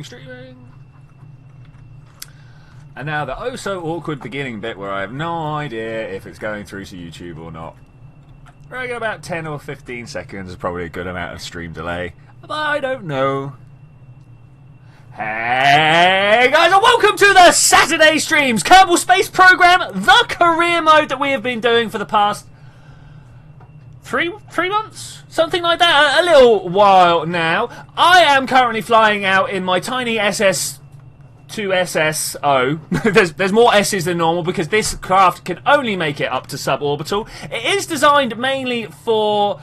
Streaming. And now the oh so awkward beginning bit where I have no idea if it's going through to YouTube or not. I got about 10 or 15 seconds is probably a good amount of stream delay. But I don't know. Hey guys, and welcome to the Saturday streams! Kerbal Space Program, the career mode that we have been doing for the past three months? Something like that, a little while now. I am currently flying out in my tiny SS2SSO. there's more S's than normal because this craft can only make it up to suborbital. It is designed mainly for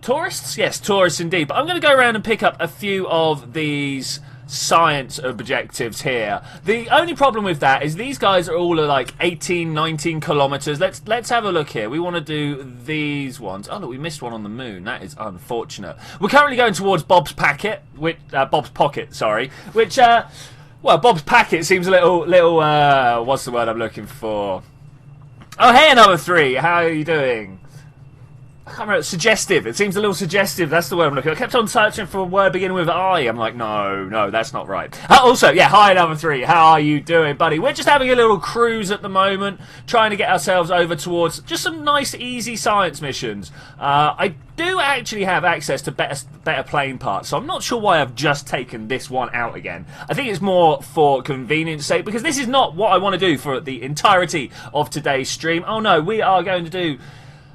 tourists. Yes, tourists indeed. But I'm going to go around and pick up a few of these science objectives here. The only problem with that is these guys are all like 18, 19 kilometers. Let's have a look here. We want to do these ones. Oh look, we missed one on the moon. That is unfortunate. We're currently going towards Bob's Pocket, which Bob's Pocket, sorry. Which well, Bob's Packet seems a little what's the word I'm looking for? Oh hey, another three. How are you doing? I can't remember. Suggestive. It seems a little suggestive. That's the word I'm looking at. I kept on searching for a word beginning with I. I'm like, no, that's not right. Also, yeah, hi, number three. How are you doing, buddy? We're just having a little cruise at the moment, trying to get ourselves over towards just some nice, easy science missions. I do actually have access to better plane parts, so I'm not sure why I've just taken this one out again. I think it's more for convenience sake, because this is not what I want to do for the entirety of today's stream. Oh no, we are going to do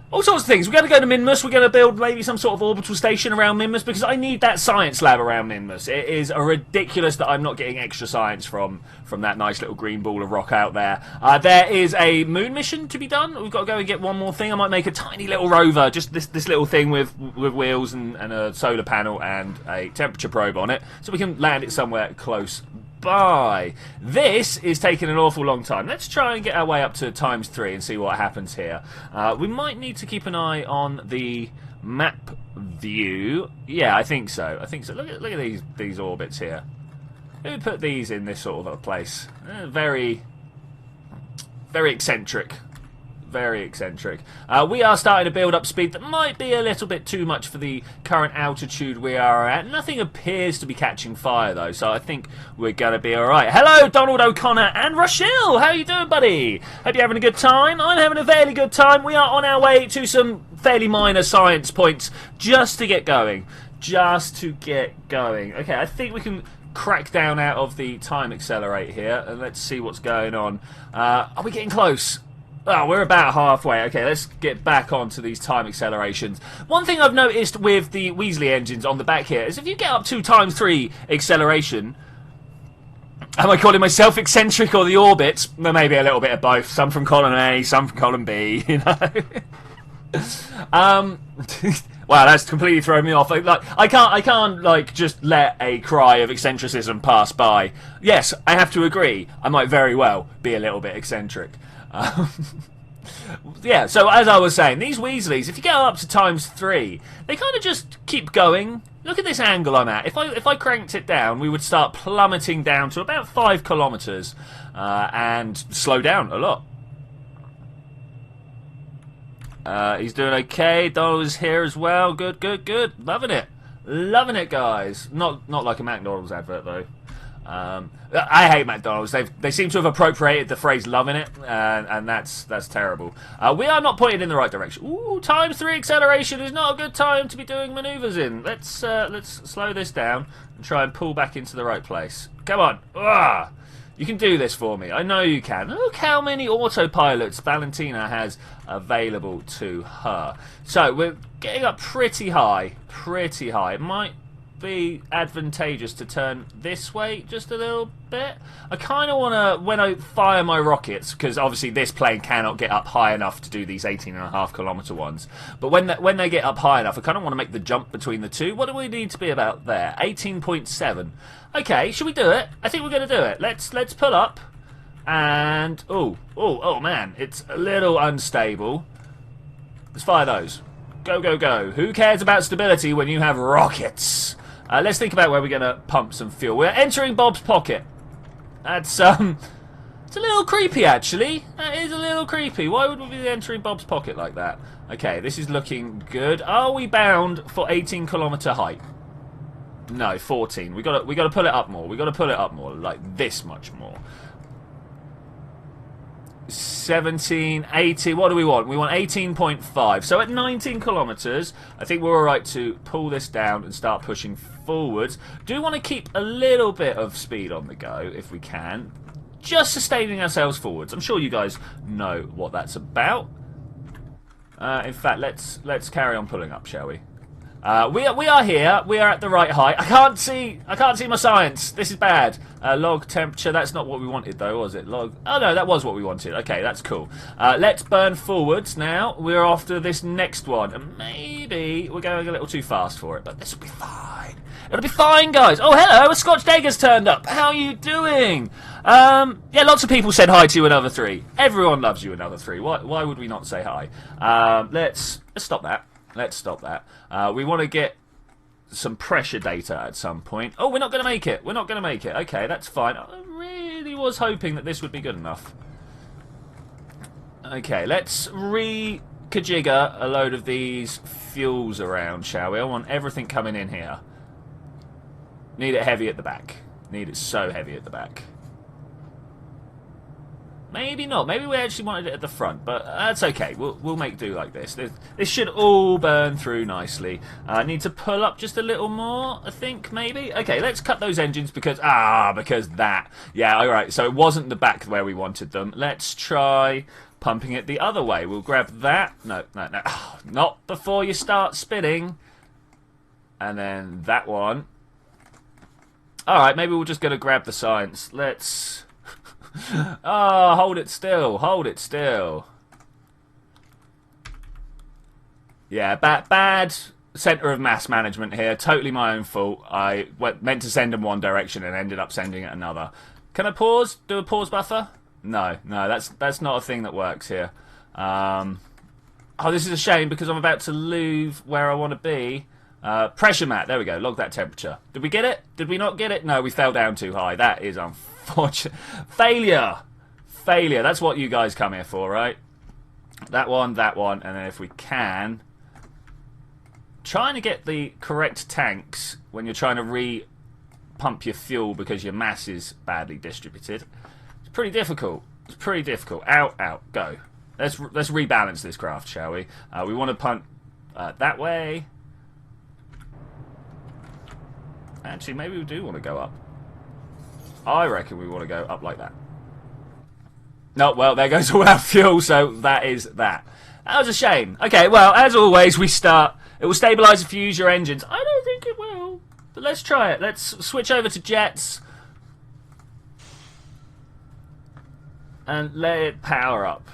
all sorts of things. We're going to go to Minmus. We're going to build maybe some sort of orbital station around Minmus because I need that science lab around Minmus. It is ridiculous that I'm not getting extra science from that nice little green ball of rock out there. There is a moon mission to be done. We've got to go and get one more thing. I might make a tiny little rover, just this little thing with wheels and a solar panel and a temperature probe on it, so we can land it somewhere close by. This is taking an awful long time. Let's try and get our way up to ×3 and see what happens here. We might need to keep an eye on the map view. Yeah, I think so. Look at these orbits here. Let me put these in this sort of a place. Very eccentric. Very eccentric. We are starting to build up speed that might be a little bit too much for the current altitude we are at. Nothing appears to be catching fire though, so I think we're going to be alright. Hello, Donald O'Connor and Rochelle! How you doing, buddy? Hope you're having a good time. I'm having a fairly good time. We are on our way to some fairly minor science points just to get going. Okay, I think we can crack down out of the time accelerate here, and let's see what's going on. Are we getting close? Oh, we're about halfway. Okay, let's get back onto these time accelerations. One thing I've noticed with the Weasley engines on the back here is if you get up to ×3 acceleration, am I calling myself eccentric or the orbits? Well, maybe a little bit of both. Some from column A, some from column B, you know. Wow, that's completely thrown me off. Like, I can't like just let a cry of eccentricism pass by. Yes, I have to agree. I might very well be a little bit eccentric. Yeah, so as I was saying, these Weasleys, if you get up to ×3, they kind of just keep going. Look at this angle I'm at. If I cranked it down, we would start plummeting down to about 5 kilometers and slow down a lot. He's doing okay. Donald's here as well. Good. Loving it, guys. Not like a McDonald's advert though. I hate McDonald's. They seem to have appropriated the phrase "loving it," and that's terrible. We are not pointed in the right direction. Ooh, ×3 acceleration is not a good time to be doing manoeuvres in. Let's slow this down and try and pull back into the right place. Come on. Ugh. You can do this for me. I know you can. Look how many autopilots Valentina has available to her. So we're getting up pretty high. It might be advantageous to turn this way just a little bit. I kind of want to, when I fire my rockets, because obviously this plane cannot get up high enough to do these 18.5 kilometer ones, but when they get up high enough, I kind of want to make the jump between the two. What do we need to be about there? 18.7. Okay, should we do it? I think we're going to do it. Let's pull up, and oh man, it's a little unstable. Let's fire those. Go. Who cares about stability when you have rockets? Let's think about where we're going to pump some fuel. We're entering Bob's Pocket. That's, it's a little creepy, actually. That is a little creepy. Why would we be entering Bob's Pocket like that? Okay, this is looking good. Are we bound for 18 kilometer height? No, 14. We got to pull it up more. We got to pull it up more, like this much more. 17, 18. What do we want? We want 18.5. So at 19 kilometers, I think we're all right to pull this down and start pushing forwards. Do want to keep a little bit of speed on the go if we can, just sustaining ourselves forwards. I'm sure you guys know what that's about. In fact, let's carry on pulling up, shall we? We are here. We are at the right height. I can't see my science. This is bad. Log temperature. That's not what we wanted, though, was it? Log. Oh no, that was what we wanted. Okay, that's cool. Let's burn forwards now. We're after this next one, and maybe we're going a little too fast for it, but this will be fine. It'll be fine, guys. Oh, hello, a Scotched Egg has turned up. How are you doing? Yeah, lots of people said hi to you, Another 3. Everyone loves you, Another 3. Why would we not say hi? Let's stop that. Let's stop that. We want to get some pressure data at some point. Oh, we're not going to make it. We're not going to make it. Okay, that's fine. I really was hoping that this would be good enough. Okay, let's re-kajigger a load of these fuels around, shall we? I want everything coming in here. Need it heavy at the back. Need it so heavy at the back. Maybe not. Maybe we actually wanted it at the front, but that's okay. We'll make do like this. This should all burn through nicely. I need to pull up just a little more, I think, maybe. Okay, let's cut those engines because that. Yeah, all right. So it wasn't the back where we wanted them. Let's try pumping it the other way. We'll grab that. No. Oh, not before you start spinning. And then that one. All right, maybe we're just going to grab the science. Let's... Oh, hold it still. Hold it still. Yeah, bad centre of mass management here. Totally my own fault. I meant to send them one direction and ended up sending it another. Can I pause? Do a pause buffer? No, that's not a thing that works here. Oh, this is a shame because I'm about to lose where I want to be. Pressure mat. There we go. Log that temperature. Did we get it? Did we not get it? No, we fell down too high. That is unfortunate. Failure. That's what you guys come here for, right? That one, and then if we can, trying to get the correct tanks when you're trying to re-pump your fuel because your mass is badly distributed. It's pretty difficult. Out, go. Let's rebalance this craft, shall we? We want to pump that way. Actually, maybe we do want to go up. I reckon we want to go up like that. No, well, there goes all our fuel, so that is that. That was a shame. Okay, well, as always, we start. It will stabilise and fuse your engines. I don't think it will, but let's try it. Let's switch over to jets and let it power up.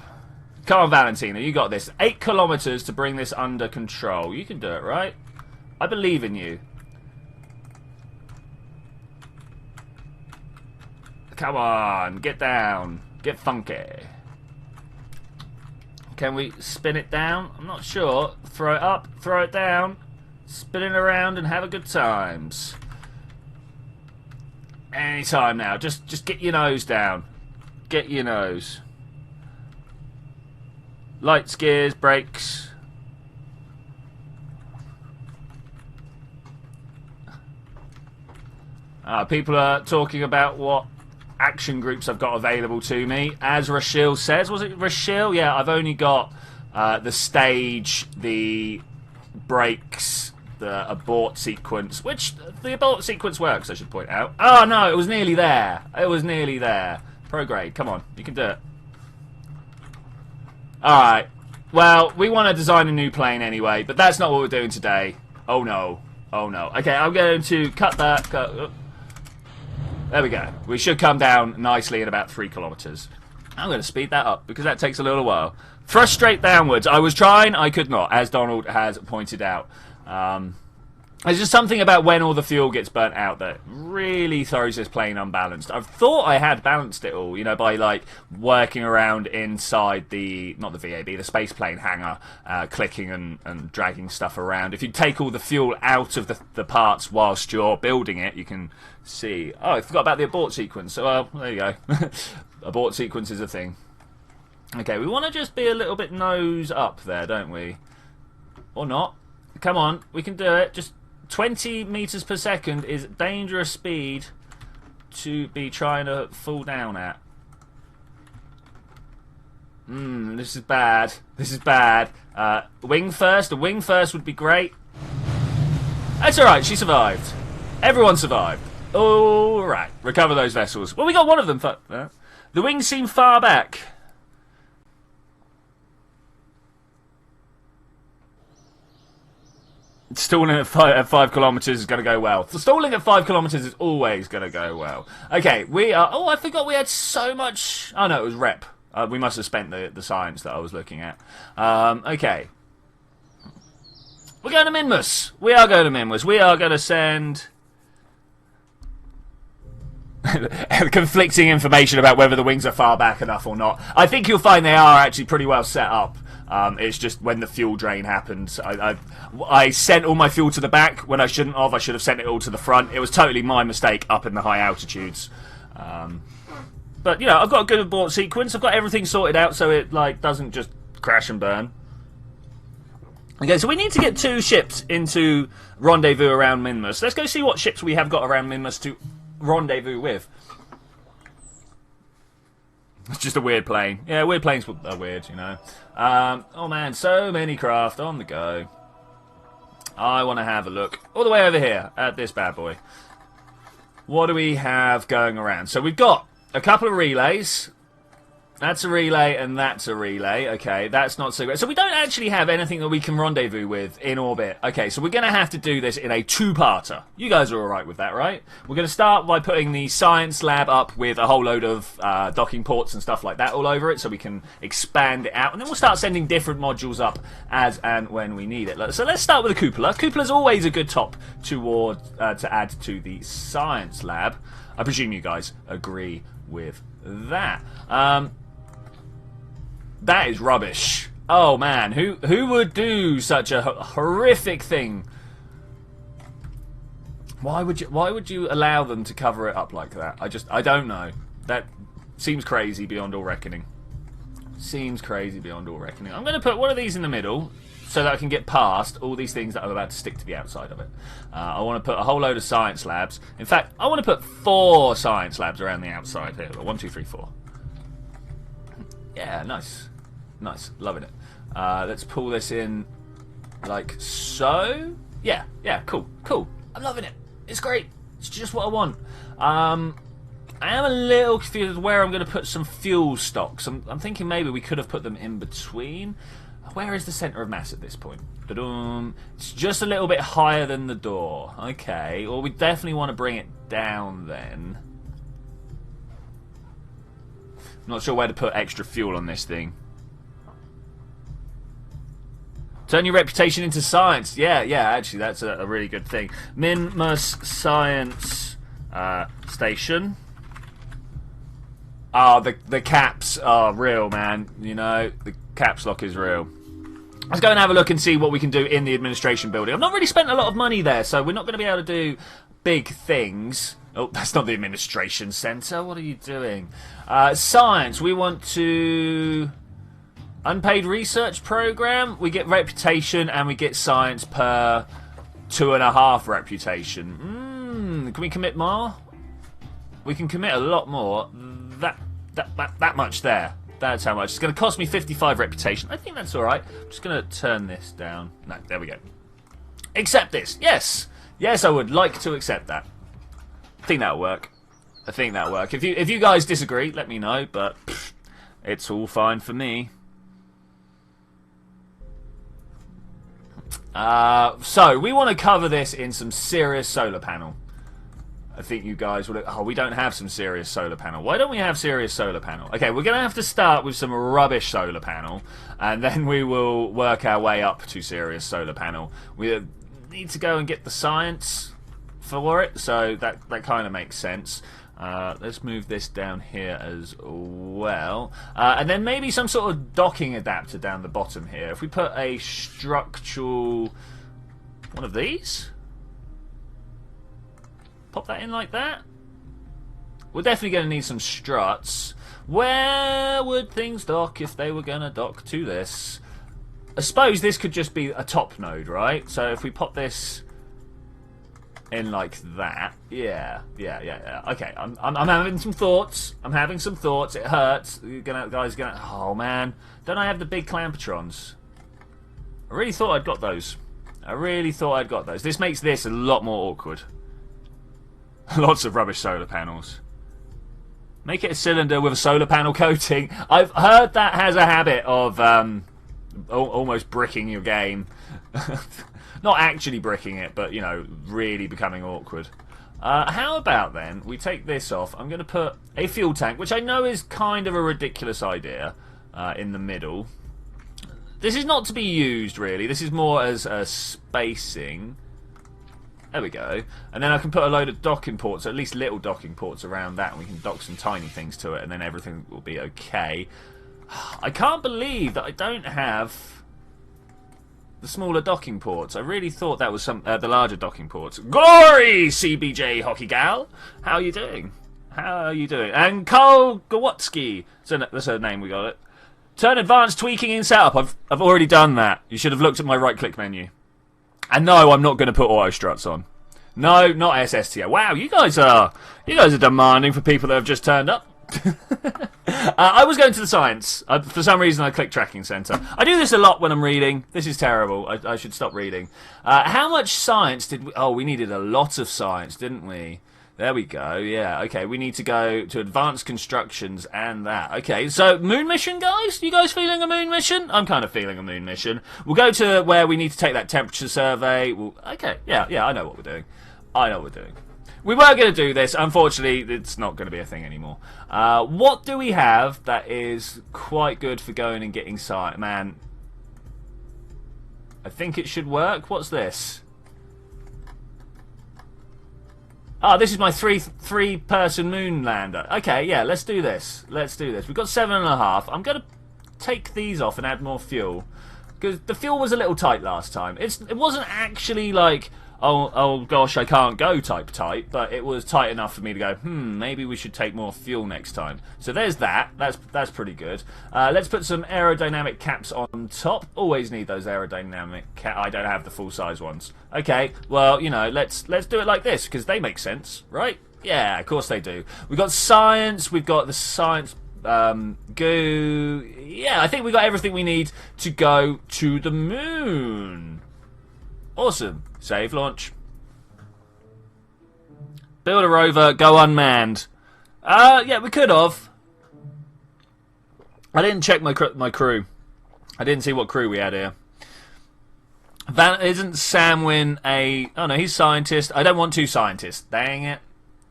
Come on, Valentina, you got this. 8 kilometers to bring this under control. You can do it, right? I believe in you. Come on, get down. Get funky. Can we spin it down? I'm not sure. Throw it up, throw it down. Spin it around and have a good times. Anytime now. Just get your nose down. Get your nose. Lights, gears, brakes. People are talking about what action groups I've got available to me. As Rachel says, was it Rachel? Yeah, I've only got the stage, the brakes, the abort sequence, which the abort sequence works, I should point out. Oh no, it was nearly there. It was nearly there. Prograde, come on, you can do it. Alright, well, we want to design a new plane anyway, but that's not what we're doing today. Oh no, oh no. Okay, I'm going to cut that. There we go. We should come down nicely in about 3 kilometers. I'm going to speed that up because that takes a little while. Thrust straight downwards. I was trying, I could not, as Donald has pointed out. There's just something about when all the fuel gets burnt out that really throws this plane unbalanced. I thought I had balanced it all, you know, by like working around inside the, not the VAB, the space plane hangar, clicking and dragging stuff around. If you take all the fuel out of the parts whilst you're building it, you can see. Oh, I forgot about the abort sequence. So, well, there you go. Abort sequence is a thing. Okay, we want to just be a little bit nose up there, don't we? Or not. Come on, we can do it. Just 20 meters per second is dangerous speed to be trying to fall down at. This is bad. This is bad. Wing first. A wing first would be great. That's alright, she survived. Everyone survived. Alright, recover those vessels. Well, we got one of them. The wings seem far back. Stalling at 5 kilometers is going to go well. Stalling at 5 kilometers is always going to go well. Okay, we are... Oh, I forgot we had so much... Oh, no, it was rep. We must have spent the science that I was looking at. Okay. We're going to Minmus. We are going to Minmus. We are going to send... conflicting information about whether the wings are far back enough or not. I think you'll find they are actually pretty well set up. It's just when the fuel drain happened. I sent all my fuel to the back when I shouldn't have. I should have sent it all to the front. It was totally my mistake up in the high altitudes. But, you know, I've got a good abort sequence. I've got everything sorted out so it, like, doesn't just crash and burn. Okay, so we need to get 2 ships into rendezvous around Minmus. Let's go see what ships we have got around Minmus to rendezvous with. It's just a weird plane. Yeah, weird planes are weird, you know. Oh, man, so many craft on the go. I want to have a look all the way over here at this bad boy. What do we have going around? So we've got a couple of relays. That's a relay and that's a relay. Okay, that's not so great. So we don't actually have anything that we can rendezvous with in orbit. Okay, so we're going to have to do this in a 2-parter. You guys are alright with that, right? We're going to start by putting the science lab up with a whole load of docking ports and stuff like that all over it so we can expand it out. And then we'll start sending different modules up as and when we need it. So let's start with a cupola. Cupola's always a good top to add to the science lab. I presume you guys agree with that. That is rubbish. Oh man, who would do such a horrific thing? Why would you allow them to cover it up like that? I don't know. That seems crazy beyond all reckoning. Seems crazy beyond all reckoning. I'm going to put one of these in the middle so that I can get past all these things that I'm about to stick to the outside of it. I want to put a whole load of science labs. In fact, I want to put 4 science labs around the outside here. 1, 2, 3, 4. Yeah, nice. Nice, loving it. Let's pull this in like so. Yeah, cool. I'm loving it. It's great. It's just what I want. I am a little confused where I'm going to put some fuel stocks. I'm thinking maybe we could have put them in between. Where is the centre of mass at this point? Da-dum. It's just a little bit higher than the door. Okay, well we definitely want to bring it down then. Not sure where to put extra fuel on this thing. Turn your reputation into science. Yeah, actually, that's a really good thing. Minmus Science Station. Oh, the caps are real, man. You know, the caps lock is real. Let's go and have a look and see what we can do in the administration building. I've not really spent a lot of money there, so we're not going to be able to do big things. Oh, that's not the administration centre. What are you doing? Science. We want to... Unpaid research program. We get reputation and we get science per 2.5 reputation. Can we commit more? We can commit a lot more. That much there. That's how much. It's going to cost me 55 reputation. I think that's all right. I'm just going to turn this down. No, there we go. Accept this. Yes. Yes, I would like to accept that. I think that'll work. I think that'll work. If you guys disagree, let me know, but it's all fine for me. So, we want to cover this in some serious solar panel. I think you guys would... Oh, we don't have some serious solar panel. Why don't we have serious solar panel? Okay, we're going to have to start with some rubbish solar panel, and then we will work our way up to serious solar panel. We need to go and get the science for it, so that kind of makes sense. Let's move this down here as well. And then maybe some sort of docking adapter down the bottom here. If we put a structural... one of these? Pop that in like that. We're definitely going to need some struts. Where would things dock if they were going to dock to this? I suppose this could just be a top node, right? So if we pop this in like that. Yeah. Okay, I'm having some thoughts. It hurts. Guys, oh man, don't I have the big Clampetrons? I really thought I'd got those. This makes this a lot more awkward. Lots of rubbish solar panels. Make it a cylinder with a solar panel coating. I've heard that has a habit of almost bricking your game. Not actually bricking it, but, you know, really becoming awkward. How about then we take this off. I'm going to put a fuel tank, which I know is kind of a ridiculous idea, in the middle. This is not to be used, really. This is more as a spacing. There we go. And then I can put a load of docking ports, at least little docking ports around that, and we can dock some tiny things to it, and then everything will be okay. I can't believe that I don't have the smaller docking ports. I really thought that was the larger docking ports. Glory, CBJ Hockey Gal! How are you doing? And Carl Gawotsky, that's her name, we got it. Turn advanced tweaking in setup. I've already done that. You should have looked at my right-click menu. And no, I'm not going to put auto struts on. No, not SSTO. Wow, you guys are demanding for people that have just turned up. I was going to the science. For some reason, I clicked tracking center. I do this a lot when I'm reading. This is terrible. I should stop reading. How much science did we... Oh, we needed a lot of science, didn't we? There we go. Yeah, okay. We need to go to advanced constructions and that. Okay, so moon mission, guys? You guys feeling a moon mission? I'm kind of feeling a moon mission. We'll go to where we need to take that temperature survey. Okay, yeah, I know what we're doing. We were going to do this. Unfortunately, it's not going to be a thing anymore. What do we have that is quite good for going and getting science? Man, I think it should work. What's this? Oh, this is my three-person moon lander. Okay, yeah, let's do this. We've got 7.5. I'm going to take these off and add more fuel. Because the fuel was a little tight last time. It wasn't actually like, oh gosh, I can't go type tight, but it was tight enough for me to go, maybe we should take more fuel next time. So there's that. That's pretty good. Let's put some aerodynamic caps on top. Always need those aerodynamic caps. I don't have the full-size ones. Okay, well, you know, let's do it like this, because they make sense, right? Yeah, of course they do. We've got science. We've got the science... goo. Yeah, I think we got everything we need to go to the moon. Awesome. Save, launch. Build a rover, go unmanned. Yeah, we could have. I didn't check my crew. I didn't see what crew we had here. Isn't Samwin a... Oh no, he's scientist. I don't want two scientists. Dang it.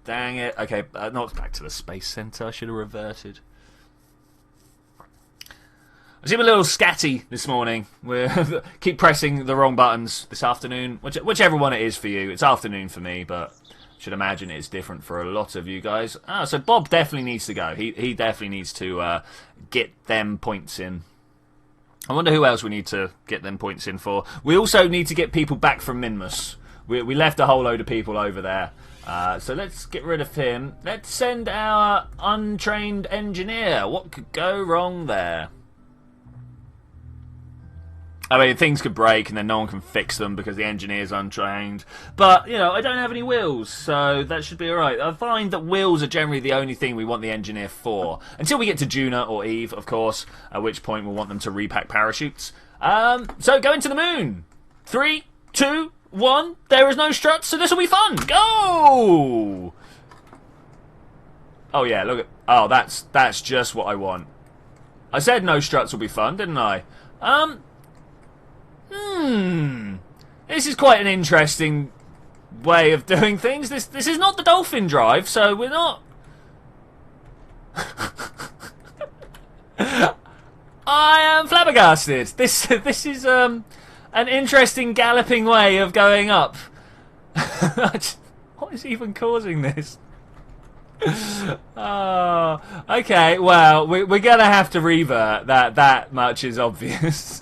Okay, not back to the space center. I should have reverted. I seem a little scatty this morning. We keep pressing the wrong buttons this afternoon. Whichever one it is for you. It's afternoon for me, but I should imagine it's different for a lot of you guys. So Bob definitely needs to go. He definitely needs to get them points in. I wonder who else we need to get them points in for. We also need to get people back from Minmus. We left a whole load of people over there. So let's get rid of him. Let's send our untrained engineer. What could go wrong there? I mean, things could break and then no one can fix them because the engineer's untrained. But, you know, I don't have any wheels, so that should be alright. I find that wheels are generally the only thing we want the engineer for. Until we get to Juna or Eve, of course, at which point we'll want them to repack parachutes. So, going to the moon. 3, 2, 1. There is no struts, so this will be fun. Go! Oh, yeah, look at... Oh, that's just what I want. I said no struts will be fun, didn't I? This is quite an interesting way of doing things. This is not the dolphin drive, so we're not... I am flabbergasted. This is an interesting galloping way of going up. What is even causing this? Oh, okay, well, we're going to have to revert. That much is obvious.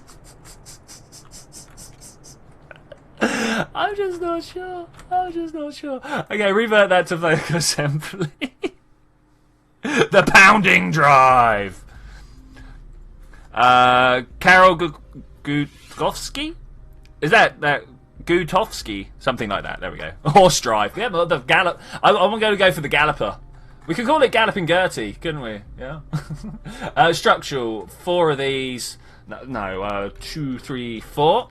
I'm just not sure. Okay, revert that to vocal assembly. The pounding drive. Karol Gutowski? Is that Gutovsky, something like that. There we go. Horse drive. Yeah, but the gallop. I'm going to go for the galloper. We could call it Galloping Gertie, couldn't we? Yeah. Structural. 4 of these. No, 2, 3, 4.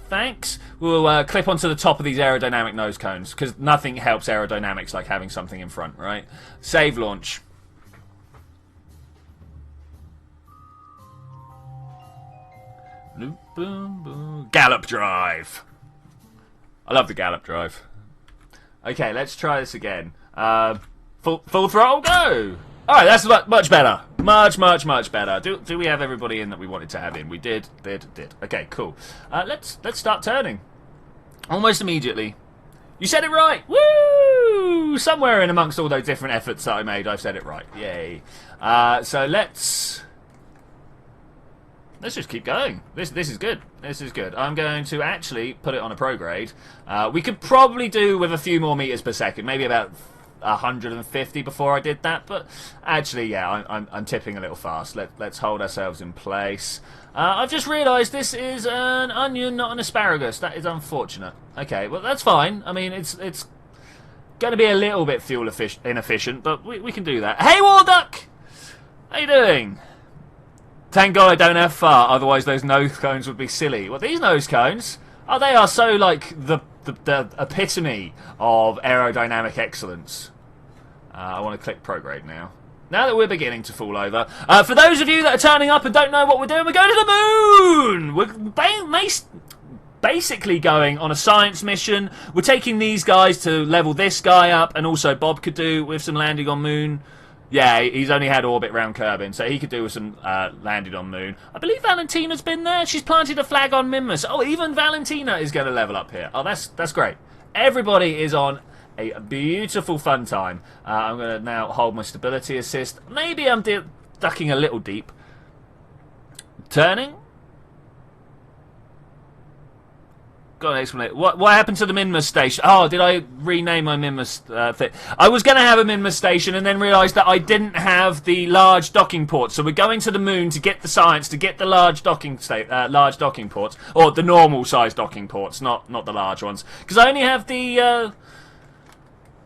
Thanks. We'll clip onto the top of these aerodynamic nose cones, because nothing helps aerodynamics like having something in front, right? Save launch. Gallop drive. I love the gallop drive. Okay, let's try this again. Full throttle, go! Alright, that's much better. Much better. Do we have everybody in that we wanted to have in? We did. Okay, cool. Let's start turning. Almost immediately. You said it right! Woo! Somewhere in amongst all those different efforts that I made, I've said it right. Yay. So let's just keep going. This is good. This is good. I'm going to actually put it on a prograde. We could probably do with a few more meters per second, maybe about 150 before I did that, but actually, yeah, I'm tipping a little fast. Let's hold ourselves in place. I've just realised this is an onion, not an asparagus. That is unfortunate. Okay, well that's fine. I mean, it's going to be a little bit fuel inefficient, but we can do that. Hey, Warduck! How you doing? Thank God I don't have far, otherwise those nose cones would be silly. Well, these nose cones, oh, they are so like the epitome of aerodynamic excellence. I want to click prograde now. Now that we're beginning to fall over. For those of you that are turning up and don't know what we're doing, we're going to the moon! We're basically going on a science mission. We're taking these guys to level this guy up, and also Bob could do with some landing on moon. Yeah, he's only had orbit round Kerbin, so he could do with some landed on moon. I believe Valentina's been there. She's planted a flag on Minmus. Oh, even Valentina is going to level up here. Oh, that's great. Everybody is on a beautiful fun time. I'm going to now hold my stability assist. Maybe I'm ducking a little deep. Turning. Got an explanation. What happened to the Minmus station? Oh, did I rename my Minmus thing? I was going to have a Minmus station and then realised that I didn't have the large docking ports. So we're going to the moon to get the science, to get the large docking ports, or the normal size docking ports, not the large ones, because I only have the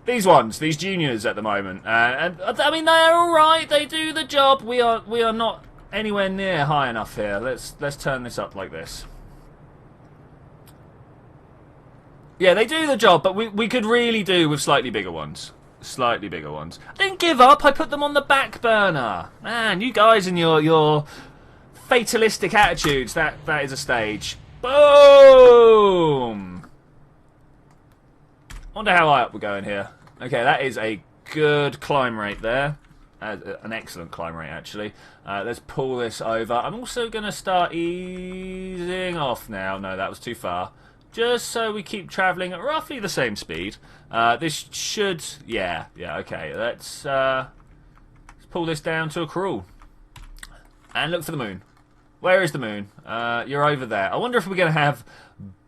these ones, these juniors at the moment. And I mean, they're all right. They do the job. We are not anywhere near high enough here. Let's turn this up like this. Yeah, they do the job, but we could really do with slightly bigger ones. Slightly bigger ones. I didn't give up. I put them on the back burner. Man, you guys and your fatalistic attitudes. That is a stage. Boom! Wonder how high up we're going here. Okay, that is a good climb rate there. An excellent climb rate, actually. Let's pull this over. I'm also going to start easing off now. No, that was too far. Just so we keep travelling at roughly the same speed. This should... Yeah, okay. Let's pull this down to a crawl. And look for the moon. Where is the moon? You're over there. I wonder if we're going to have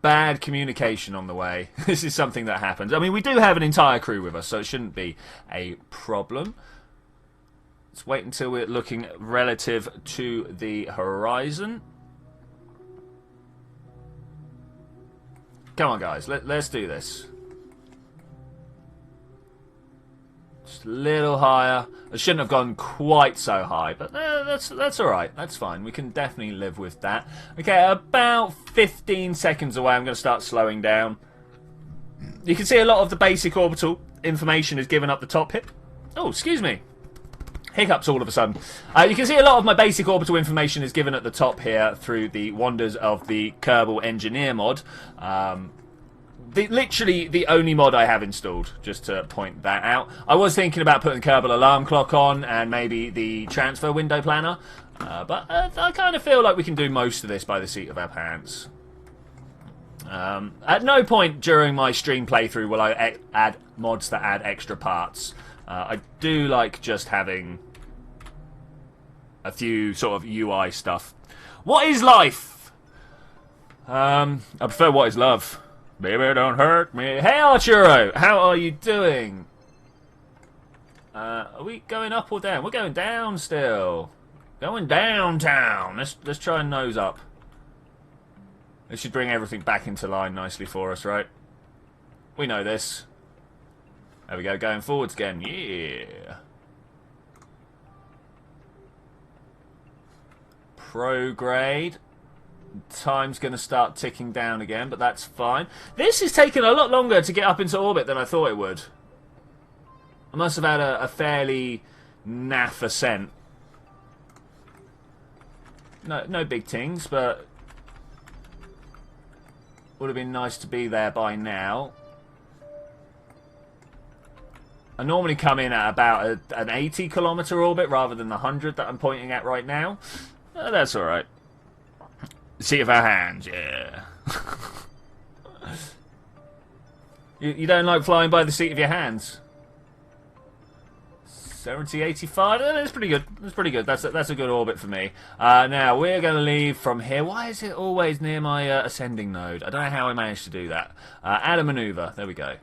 bad communication on the way. This is something that happens. I mean, we do have an entire crew with us, so it shouldn't be a problem. Let's wait until we're looking relative to the horizon. Come on, guys. Let's do this. Just a little higher. I shouldn't have gone quite so high, but that's all right. That's fine. We can definitely live with that. Okay, about 15 seconds away, I'm going to start slowing down. You can see a lot of the basic orbital information is given up the top here. Oh, excuse me. Hiccups all of a sudden. You can see a lot of my basic orbital information is given at the top here through the wonders of the Kerbal Engineer mod. Literally the only mod I have installed, just to point that out. I was thinking about putting Kerbal Alarm Clock on and maybe the Transfer Window Planner. But I kind of feel like we can do most of this by the seat of our pants. At no point during my stream playthrough will I add mods that add extra parts. I do like just having a few sort of UI stuff. What is life? I prefer what is love. Baby, don't hurt me. Hey, Arturo! How are you doing? Are we going up or down? We're going down still. Going downtown. Let's try and nose up. It should bring everything back into line nicely for us, right? We know this. There we go, going forwards again. Yeah. Prograde. Time's going to start ticking down again, but that's fine. This is taking a lot longer to get up into orbit than I thought it would. I must have had a fairly naff ascent. No big things, but would have been nice to be there by now. I normally come in at about an 80-kilometer orbit rather than the 100 that I'm pointing at right now. That's alright. Seat of our hands, yeah. You don't like flying by the seat of your hands? 70, 85? That's pretty good. That's pretty good. That's a good orbit for me. Now, we're going to leave from here. Why is it always near my ascending node? I don't know how I managed to do that. Add a maneuver. There we go.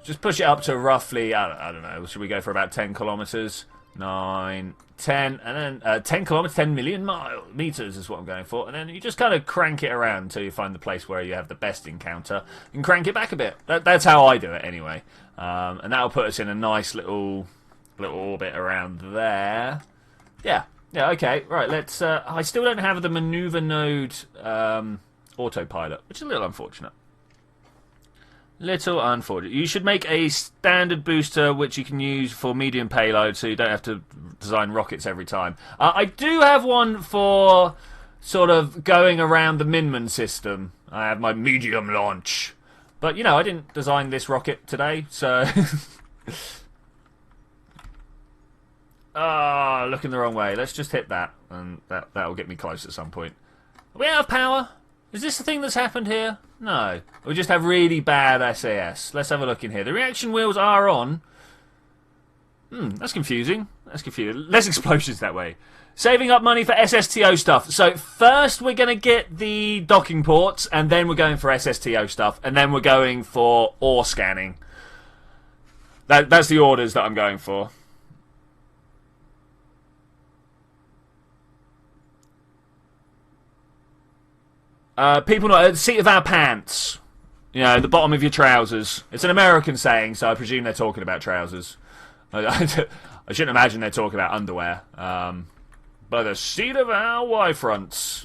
Just push it up to roughly, I don't know, should we go for about 10 kilometers? 9, 10, and then 10 kilometers, 10 million meters is what I'm going for. And then you just kind of crank it around until you find the place where you have the best encounter and crank it back a bit. That's how I do it anyway. And that'll put us in a nice little orbit around there. Yeah, okay, right, let's... I still don't have the maneuver node autopilot, which is a little unfortunate. Little unfortunate. You should make a standard booster which you can use for medium payload so you don't have to design rockets every time. I do have one for sort of going around the Minman system. I have my medium launch. But, you know, I didn't design this rocket today, so... looking the wrong way. Let's just hit that, and that'll get me close at some point. Are we out of power? Is this the thing that's happened here? No. We just have really bad SAS. Let's have a look in here. The reaction wheels are on. That's confusing. That's confusing. Less explosions that way. Saving up money for SSTO stuff. So first we're going to get the docking ports, and then we're going for SSTO stuff, and then we're going for ore scanning. That's the orders that I'm going for. People know the seat of our pants. You know, the bottom of your trousers. It's an American saying, so I presume they're talking about trousers. I shouldn't imagine they're talking about underwear. But the seat of our Y-fronts.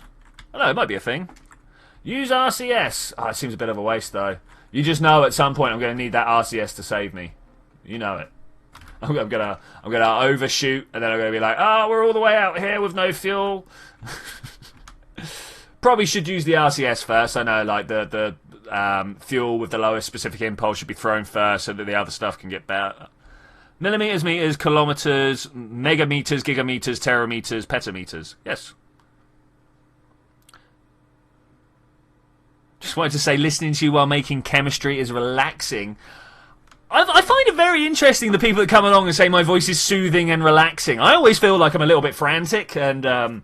I don't know, it might be a thing. Use RCS. It seems a bit of a waste, though. You just know at some point I'm going to need that RCS to save me. You know it. I'm gonna overshoot, and then I'm gonna be like, we're all the way out here with no fuel. Probably should use the RCS first. I know, like, the fuel with the lowest specific impulse should be thrown first so that the other stuff can get better. Millimeters, meters, kilometers, megameters, gigameters, terameters, petameters. Yes. Just wanted to say, listening to you while making chemistry is relaxing. I find it very interesting, the people that come along and say my voice is soothing and relaxing. I always feel like I'm a little bit frantic and...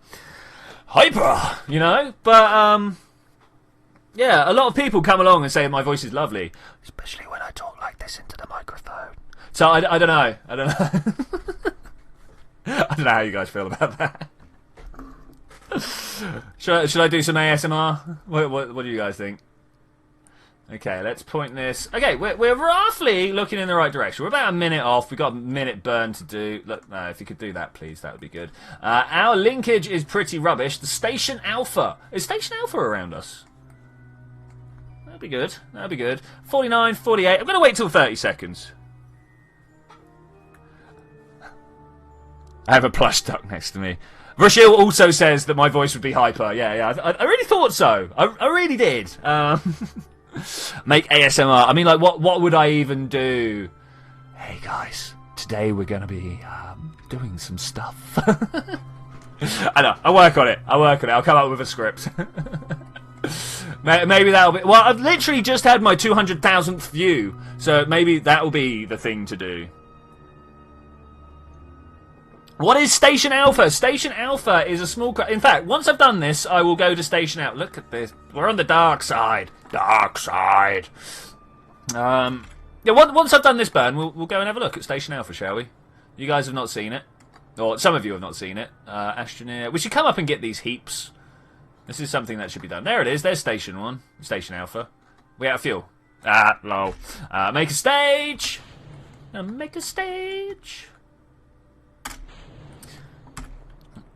hyper, you know, but yeah, a lot of people come along and say my voice is lovely, especially when I talk like this into the microphone. So I don't know, I don't know how you guys feel about that. Should I do some ASMR? What do you guys think? Okay, let's point this. Okay, we're roughly looking in the right direction. We're about a minute off. We've got a minute burn to do. Look, no, if you could do that, please, that would be good. Our linkage is pretty rubbish. The Station Alpha. Is Station Alpha around us? That'd be good. That'd be good. 49, 48. I'm going to wait till 30 seconds. I have a plush duck next to me. Rochelle also says that my voice would be hyper. Yeah. I really thought so. I really did. Make ASMR. I mean, like, what would I even do? Hey guys, today we're going to be doing some stuff. I know. I'll work on it. I'll come up with a script. Maybe that'll be... Well, I've literally just had my 200,000th view, so maybe that'll be the thing to do. What is Station Alpha? Station Alpha is a small... In fact, once I've done this, I will go to Station Alpha. Look at this. We're on the dark side. Dark side. Yeah, once I've done this burn, we'll go and have a look at Station Alpha, shall we? You guys have not seen it. Or some of you have not seen it. Astroneer. We should come up and get these heaps. This is something that should be done. There it is. There's Station 1. Station Alpha. We out of fuel. Ah, lol. Make a stage! Make a stage!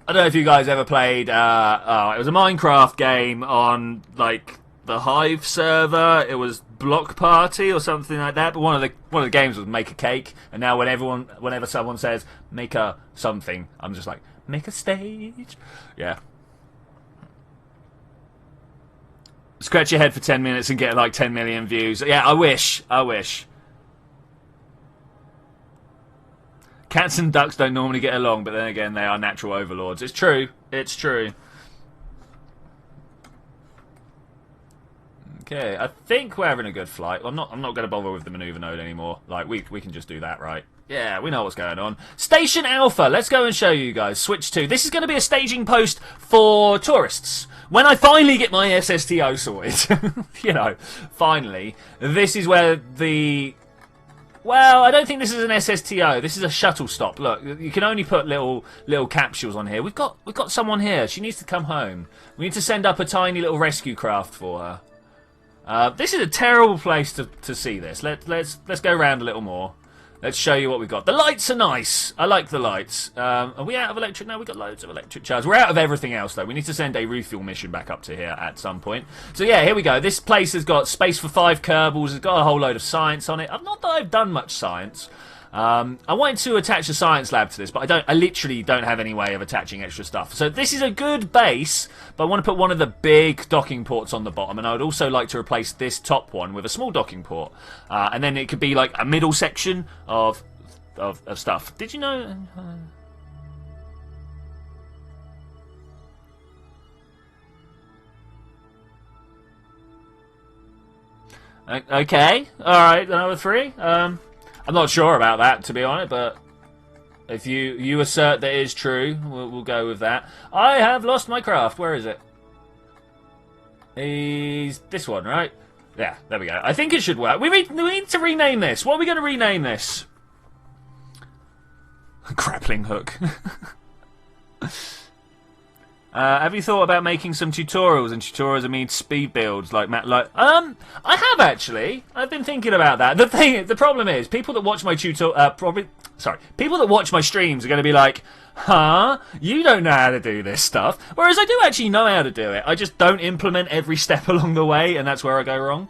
I don't know if you guys ever played, it was a Minecraft game on, like, the Hive server. It was Block Party or something like that, but one of the games was Make a Cake, and now whenever someone says, make a something, I'm just like, make a stage. Yeah. Scratch your head for 10 minutes and get, like, 10 million views. Yeah, I wish. Cats and ducks don't normally get along, but then again, they are natural overlords. It's true. It's true. Okay, I think we're having a good flight. I'm not going to bother with the maneuver node anymore. Like, we can just do that, right? Yeah, we know what's going on. Station Alpha. Let's go and show you guys. Switch 2. This is going to be a staging post for tourists. When I finally get my SSTO sorted, you know, finally, this is where the... Well, I don't think this is an SSTO. This is a shuttle stop. Look, you can only put little capsules on here. We've got someone here. She needs to come home. We need to send up a tiny little rescue craft for her. This is a terrible place to see this. Let's go around a little more. Let's show you what we've got. The lights are nice. I like the lights. Are we out of electric? No, we've got loads of electric charge. We're out of everything else, though. We need to send a refuel mission back up to here at some point. So, yeah, here we go. This place has got space for 5 Kerbals. It's got a whole load of science on it. Not that I've done much science. I wanted to attach a science lab to this, but I literally don't have any way of attaching extra stuff. So this is a good base, but I want to put one of the big docking ports on the bottom, and I would also like to replace this top one with a small docking port. And then it could be like a middle section of stuff. Did you know... Okay, alright, number 3. I'm not sure about that, to be honest, but if you assert that it is true, we'll go with that. I have lost my craft. Where is it? Is this one, right? Yeah, there we go. I think it should work. We need to rename this. What are we going to rename this? Grappling hook. Have you thought about making some tutorials? And tutorials, I mean speed builds, like Matt. I have actually. I've been thinking about that. The problem is, people that watch my people that watch my streams are going to be like, "Huh? You don't know how to do this stuff." Whereas I do actually know how to do it. I just don't implement every step along the way, and that's where I go wrong.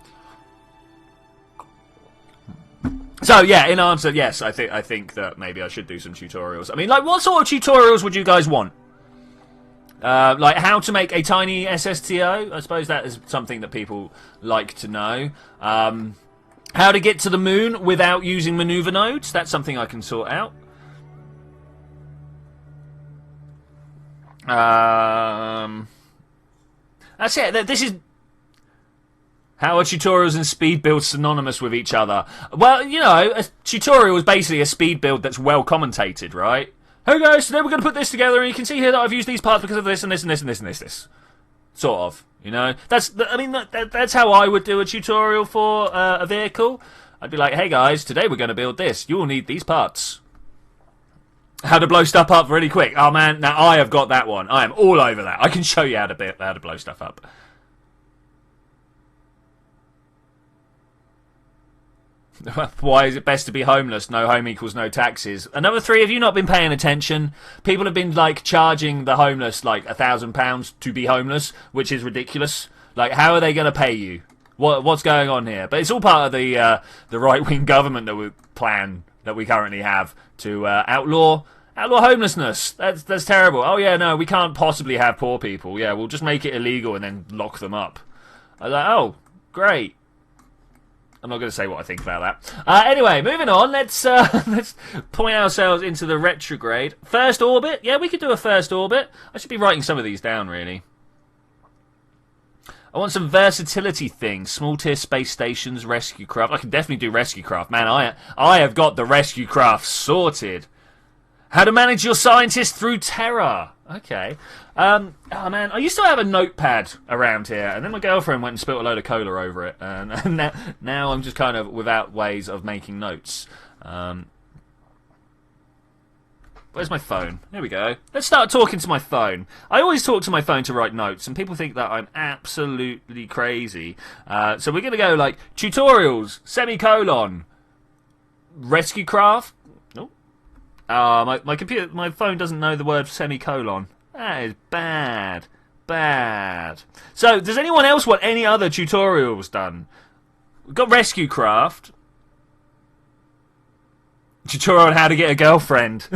So yeah, in answer, yes, I think that maybe I should do some tutorials. I mean, like, what sort of tutorials would you guys want? Like how to make a tiny SSTO. I suppose that is something that people like to know. How to get to the moon without using maneuver nodes. That's something I can sort out. That's it. This is... How are tutorials and speed builds synonymous with each other? Well, you know, a tutorial is basically a speed build that's well commentated, right? Hey guys, today we're going to put this together, and you can see here that I've used these parts because of this and this and this and this and this. Sort of, you know. That's how I would do a tutorial for a vehicle. I'd be like, hey guys, today we're going to build this. You will need these parts. How to blow stuff up really quick. Oh man, now I have got that one. I am all over that. I can show you how to blow stuff up. Why is it best to be homeless? No home equals no taxes. Another 3, have you not been paying attention? People have been, like, charging the homeless, like, £1,000 to be homeless, which is ridiculous. Like, how are they going to pay you? What's going on here? But it's all part of the right-wing government that we currently have to outlaw homelessness. That's terrible. Oh, yeah, no, we can't possibly have poor people. Yeah, we'll just make it illegal and then lock them up. I was like, oh, great. I'm not going to say what I think about that. Anyway, moving on. Let's point ourselves into the retrograde. First orbit. Yeah, we could do a first orbit. I should be writing some of these down, really. I want some versatility things. Small tier space stations, rescue craft. I can definitely do rescue craft. Man, I have got the rescue craft sorted. How to manage your scientists through terror. Okay. Oh man, I used to have a notepad around here, and then my girlfriend went and spilt a load of cola over it, and now I'm just kind of without ways of making notes. Where's my phone? Here we go. Let's start talking to my phone. I always talk to my phone to write notes, and people think that I'm absolutely crazy. So we're going to go like tutorials, semicolon, rescue craft. No. My computer, my phone doesn't know the word semicolon. That is bad. Bad. So does anyone else want any other tutorials done? We've got rescue craft. Tutorial on how to get a girlfriend.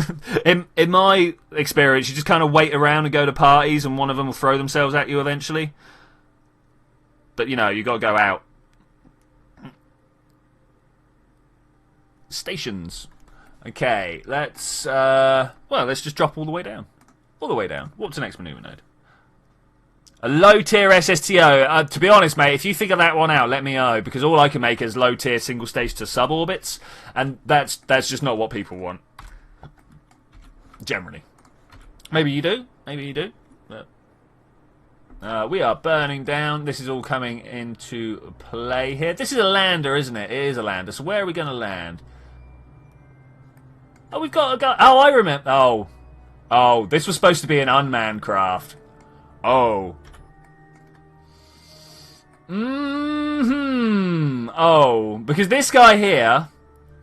in my experience, you just kind of wait around and go to parties, and one of them will throw themselves at you eventually. But you know, you got to go out. Stations. Okay, let's let's just drop all the way down. All the way down. What's the next maneuver node? A low-tier SSTO. To be honest, mate, if you figure that one out, let me know, because all I can make is low-tier single-stage to suborbits, and that's just not what people want. Generally. Maybe you do. Maybe you do. But, we are burning down. This is all coming into play here. This is a lander, isn't it? It is a lander. So where are we going to land? Oh, we've got a guy. Oh, I remember. Oh. Oh, this was supposed to be an unmanned craft. Oh. Oh, because this guy here.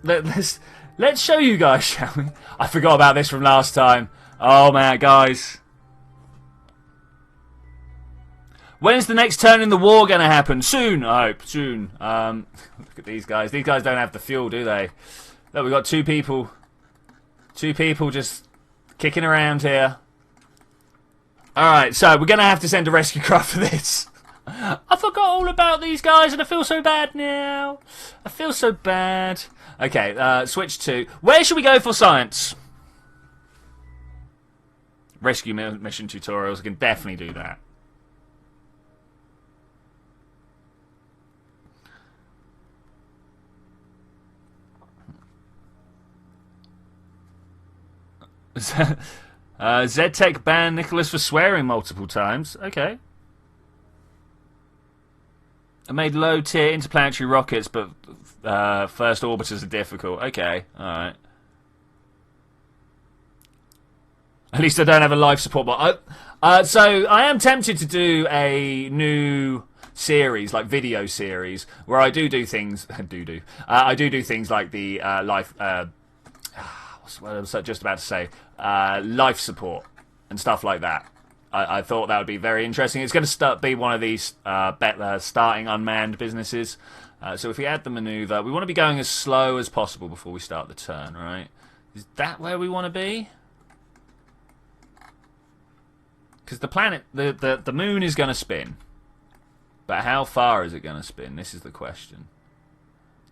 Let's show you guys, shall we? I forgot about this from last time. Oh man, guys. When's the next turn in the war going to happen? Soon, I hope. Soon. Look at these guys. These guys don't have the fuel, do they? Look, we've got two people. Two people just kicking around here. Alright, so we're going to have to send a rescue craft for this. I forgot all about these guys and I feel so bad now. I feel so bad. Okay, switch to... Where should we go for science? Rescue mission tutorials. I can definitely do that. ZTech banned Nicholas for swearing multiple times. Okay. I made low-tier interplanetary rockets, but first orbiters are difficult. Okay, alright. At least I don't have a life support bot. So I am tempted to do a new series, like video series, where I do things. I do things like the life. What I was just about to say. Life support and stuff like that. I thought that would be very interesting. It's going to be one of these starting unmanned businesses. So if we add the maneuver, we want to be going as slow as possible before we start the turn, right? Is that where we want to be? Because the planet, the moon is going to spin. But how far is it going to spin? This is the question.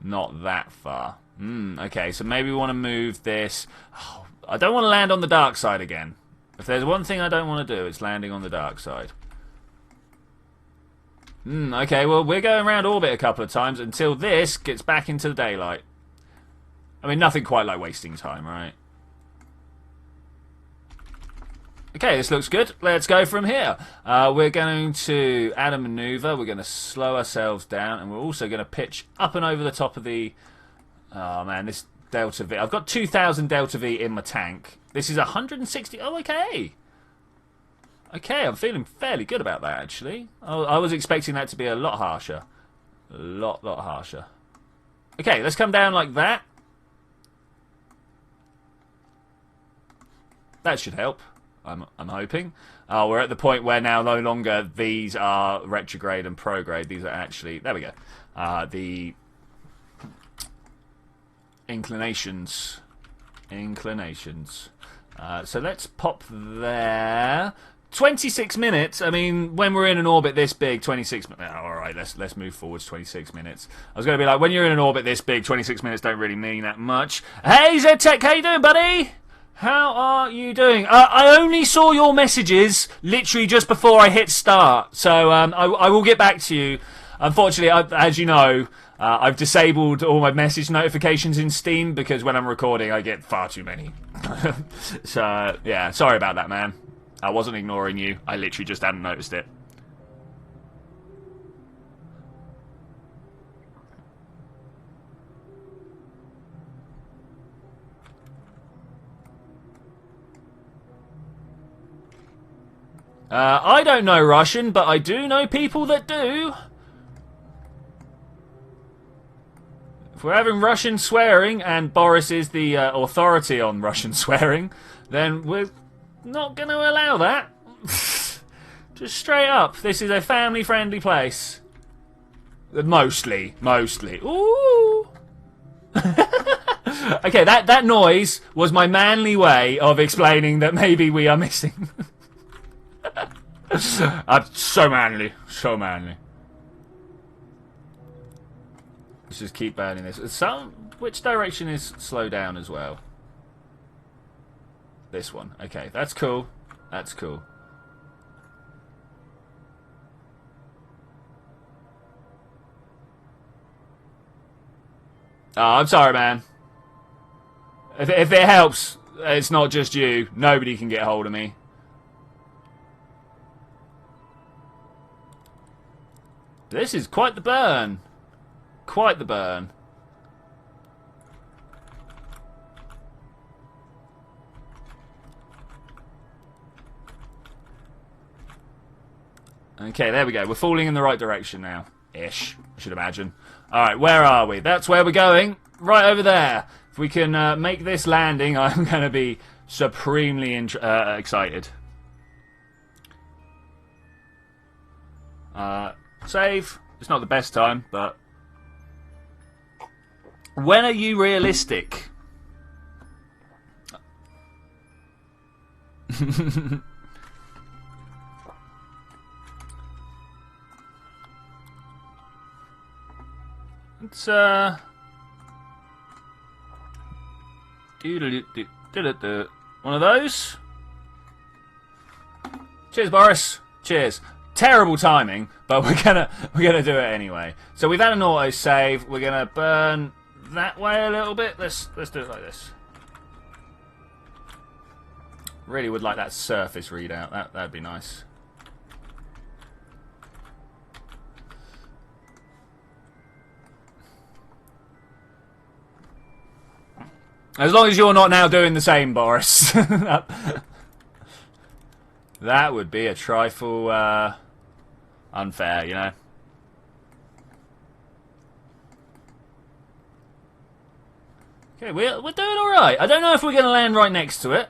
Not that far. Okay, so maybe we want to move this. Oh, I don't want to land on the dark side again. If there's one thing I don't want to do, it's landing on the dark side. Okay, well, we're going around orbit a couple of times until this gets back into the daylight. I mean, nothing quite like wasting time, right? Okay, this looks good. Let's go from here. We're going to add a maneuver. We're going to slow ourselves down, and we're also going to pitch up and over the top of the... Oh, man, this Delta V. I've got 2,000 Delta V in my tank. This is 160... Oh, okay. Okay, I'm feeling fairly good about that, actually. I was expecting that to be a lot harsher. A lot harsher. Okay, let's come down like that. That should help. I'm hoping. We're at the point where now no longer these are retrograde and prograde. These are actually... There we go. The... Inclinations. So let's pop there. 26 minutes. I mean, when we're in an orbit this big, 26 minutes. Oh, all right, let's move forwards 26 minutes. I was going to be like, when you're in an orbit this big, 26 minutes don't really mean that much. Hey, ZTech, how you doing, buddy? How are you doing? I only saw your messages literally just before I hit start, so I will get back to you. Unfortunately, as you know, I've disabled all my message notifications in Steam because when I'm recording, I get far too many. So, yeah, sorry about that, man. I wasn't ignoring you. I literally just hadn't noticed it. I don't know Russian, but I do know people that do. If we're having Russian swearing, and Boris is the authority on Russian swearing, then we're not going to allow that. Just straight up. This is a family-friendly place. Mostly. Ooh. Okay, that noise was my manly way of explaining that maybe we are missing. I'm so manly. Let's just keep burning this. Which direction is slow down as well? This one. Okay, that's cool. That's cool. Oh, I'm sorry, man. If it helps, it's not just you. Nobody can get hold of me. This is quite the burn. Quite the burn. Okay, there we go. We're falling in the right direction now. Ish, I should imagine. Alright, where are we? That's where we're going. Right over there. If we can make this landing, I'm going to be supremely excited. Save. It's not the best time, but... When are you realistic? It's one of those. Cheers, Boris. Cheers. Terrible timing, but we're gonna do it anyway. So we've had an auto save. We're gonna burn that way a little bit. Let's do it like this. Really would like that surface readout. That'd be nice. As long as you're not now doing the same, Boris. That would be a trifle unfair, you know. Okay, we're doing alright. I don't know if we're going to land right next to it.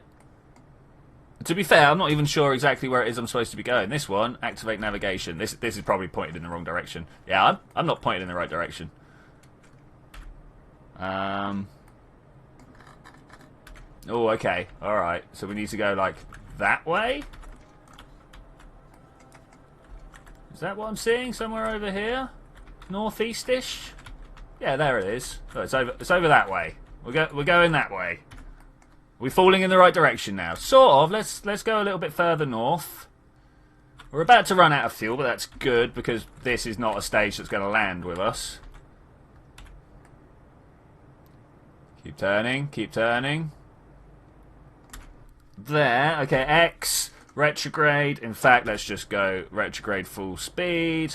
To be fair, I'm not even sure exactly where it is I'm supposed to be going. This one, activate navigation. This is probably pointed in the wrong direction. Yeah, I'm not pointed in the right direction. Oh, okay. Alright. So we need to go, like, that way? Is that what I'm seeing? Somewhere over here? Northeast-ish? Yeah, there it is. Oh, it's over that way. We're going that way. We're falling in the right direction now. Sort of. Let's go a little bit further north. We're about to run out of fuel, but that's good because this is not a stage that's going to land with us. Keep turning. Keep turning. There. Okay, X. Retrograde. In fact, let's just go retrograde full speed.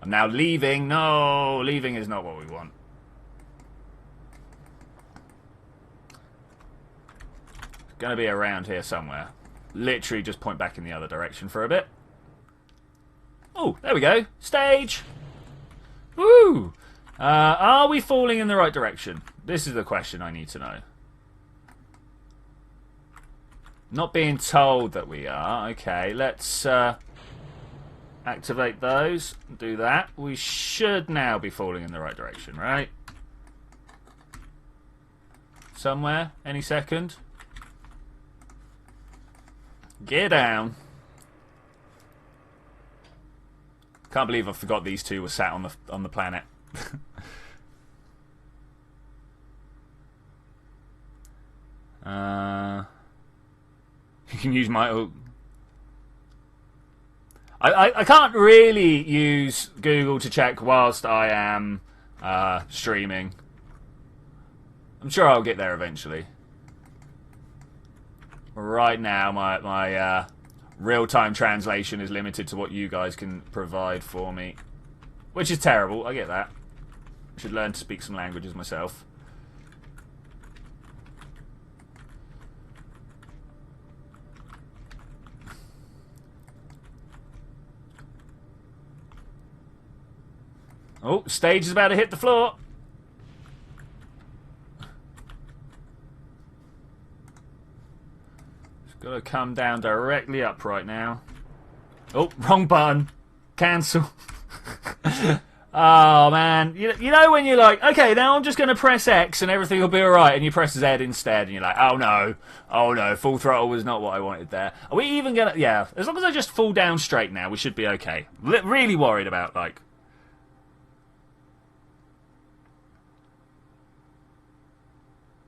I'm now leaving. No, leaving is not what we want. It's going to be around here somewhere. Literally just point back in the other direction for a bit. Oh, there we go. Stage. Woo! Are we falling in the right direction? This is the question I need to know. Not being told that we are. Okay, let's activate those. Do that. We should now be falling in the right direction, right? Somewhere. Any second. Gear down. Can't believe I forgot these two were sat on the planet. You can use my... I can't really use Google to check whilst I am streaming. I'm sure I'll get there eventually. Right now, my real-time translation is limited to what you guys can provide for me. Which is terrible, I get that. I should learn to speak some languages myself. Oh, stage is about to hit the floor. It's got to come down directly up right now. Oh, wrong button. Cancel. Oh, man. You know when you're like, okay, now I'm just going to press X and everything will be alright, and you press Z instead, and you're like, oh no, full throttle was not what I wanted there. Are we even going to... Yeah, as long as I just fall down straight now, we should be okay. Really worried about, like...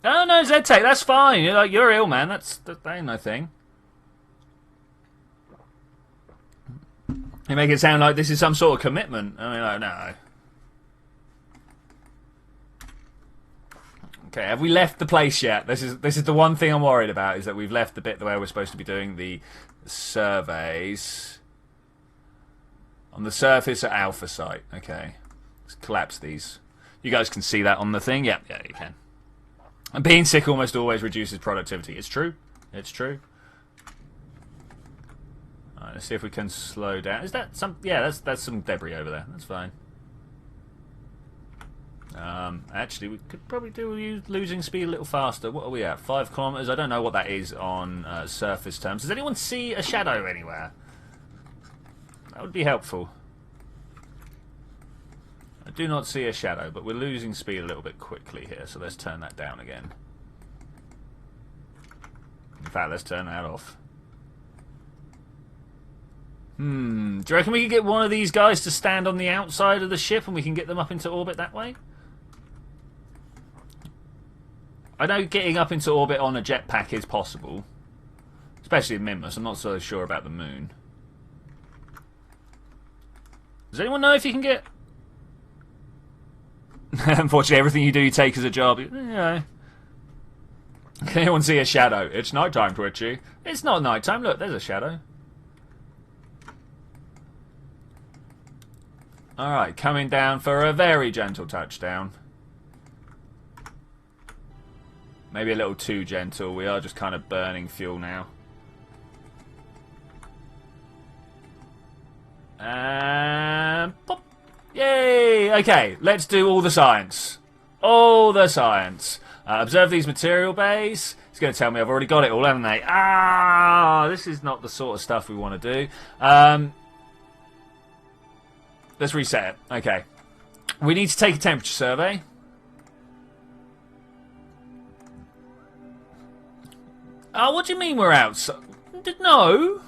Oh, no, Z-Tech, that's fine. You're ill, man. That ain't no thing. You make it sound like this is some sort of commitment. I mean, like, no. Okay, have we left the place yet? This is the one thing I'm worried about, is that we've left the bit where we're supposed to be doing the surveys. On the surface at Alpha Site. Okay. Let's collapse these. You guys can see that on the thing? Yeah, you can. And being sick almost always reduces productivity. It's true. It's true. Alright, let's see if we can slow down. Is that some... Yeah, that's some debris over there. That's fine. Actually, we could probably do losing speed a little faster. What are we at? 5 kilometers? I don't know what that is on surface terms. Does anyone see a shadow anywhere? That would be helpful. I do not see a shadow, but we're losing speed a little bit quickly here, so let's turn that down again. In fact, let's turn that off. Do you reckon we can get one of these guys to stand on the outside of the ship and we can get them up into orbit that way? I know getting up into orbit on a jetpack is possible. Especially in Minmus. I'm not so sure about the moon. Does anyone know if you can get... Unfortunately, everything you do, you take as a job. Yeah. Can anyone see a shadow? It's nighttime, Twitchy. It's not nighttime. Look, there's a shadow. Alright, coming down for a very gentle touchdown. Maybe a little too gentle. We are just kind of burning fuel now. And pop. Yay! Okay, let's do all the science. All the science. Observe these material bays. It's going to tell me I've already got it all, haven't they? Ah, this is not the sort of stuff we want to do. Let's reset it. Okay. We need to take a temperature survey. Oh, what do you mean we're outside? No.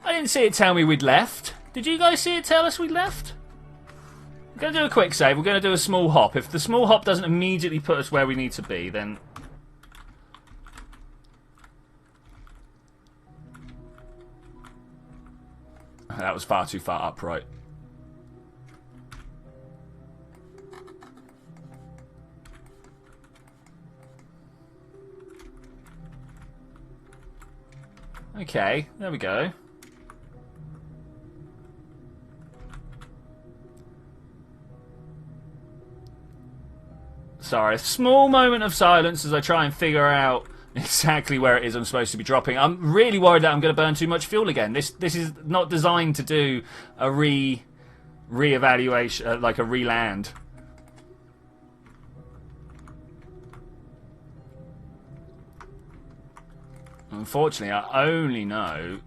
I didn't see it tell me we'd left. Did you guys see it tell us we'd left? We're going to do a quick save. We're going to do a small hop. If the small hop doesn't immediately put us where we need to be, then... That was far too far upright. Okay, there we go. Sorry, a small moment of silence as I try and figure out exactly where it is I'm supposed to be dropping. I'm really worried that I'm going to burn too much fuel again. This is not designed to do a re-evaluation, like a re-land. Unfortunately, I only know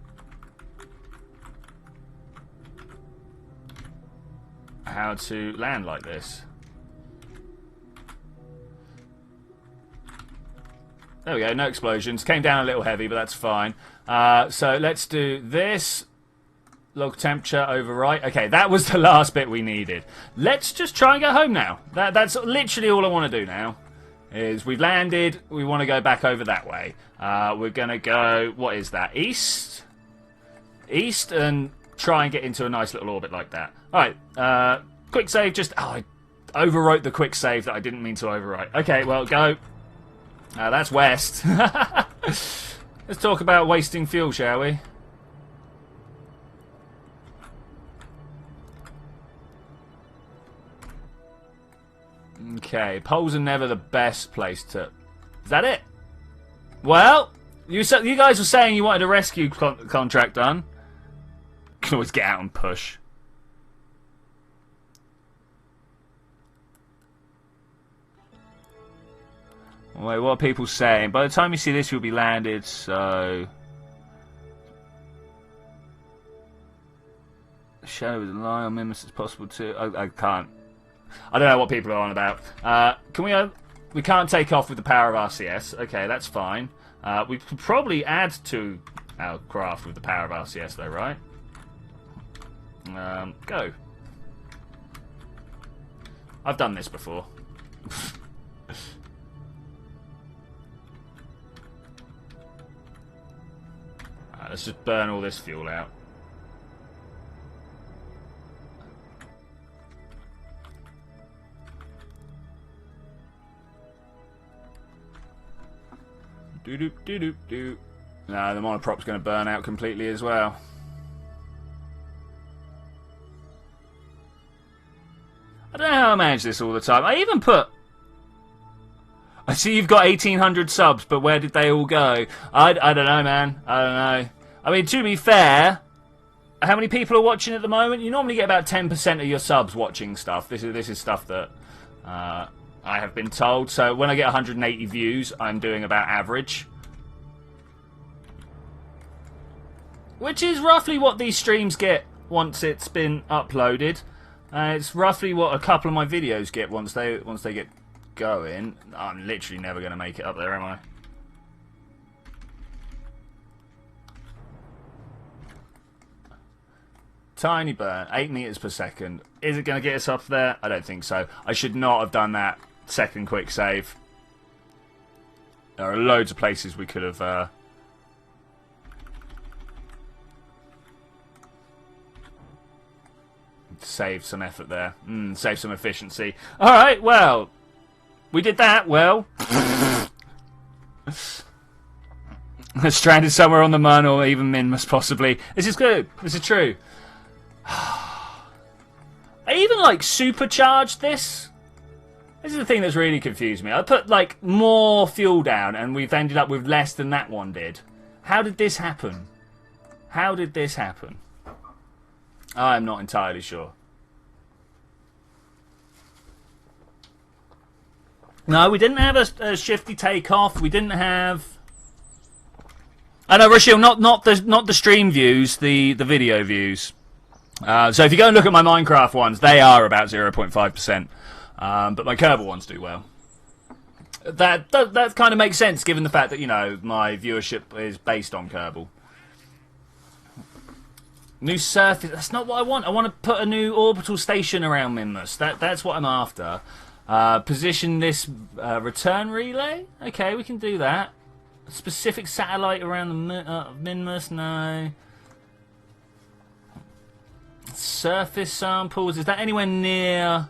how to land like this. There we go, no explosions. Came down a little heavy, but that's fine. So let's do this. Log temperature overwrite. Okay, that was the last bit we needed. Let's just try and get home now. That's literally all I want to do now. Is we've landed, we want to go back over that way. We're going to go, what is that, east? East, and try and get into a nice little orbit like that. Alright, quick save, just, I overwrote the quick save that I didn't mean to overwrite. Okay, well, go. That's west. Let's talk about wasting fuel, shall we? Okay, poles are never the best place to... Is that it? Well, you guys were saying you wanted a rescue contract done. Can always get out and push. Wait, what are people saying? By the time you see this, you'll be landed, so... Shadow with a lie on Mimus is possible too. I can't. I don't know what people are on about. Can we... we can't take off with the power of RCS. Okay, that's fine. We could probably add to our craft with the power of RCS, though, right? Go. I've done this before. Let's just burn all this fuel out. Do. No, the monoprop's going to burn out completely as well. I don't know how I manage this all the time. I even put... I see you've got 1,800 subs, but where did they all go? I don't know, man. I don't know. I mean, to be fair, how many people are watching at the moment? You normally get about 10% of your subs watching stuff. This is stuff that I have been told. So when I get 180 views, I'm doing about average. Which is roughly what these streams get once it's been uploaded. It's roughly what a couple of my videos get once they get going. I'm literally never going to make it up there, am I? Tiny burn, 8 meters per second. Is it going to get us up there? I don't think so. I should not have done that second quick save. There are loads of places we could have... Save some effort there. Save some efficiency. Alright, well. We did that, well. Stranded somewhere on the Mun or even Minmus, possibly. This is good. This is true. I even, like, supercharged this. This is the thing that's really confused me. I put, like, more fuel down and we've ended up with less than that one did. How did this happen? How did this happen? I'm not entirely sure. No, we didn't have a shifty takeoff. We didn't have... Oh no, Rashil, not the stream views, the video views. So if you go and look at my Minecraft ones, they are about 0.5%. But my Kerbal ones do well. That kind of makes sense given the fact that, you know, my viewership is based on Kerbal. New surface. That's not what I want. I want to put a new orbital station around Minmus. That's what I'm after. Position this return relay. Okay, we can do that. A specific satellite around the Minmus. No. Surface samples. Is that anywhere near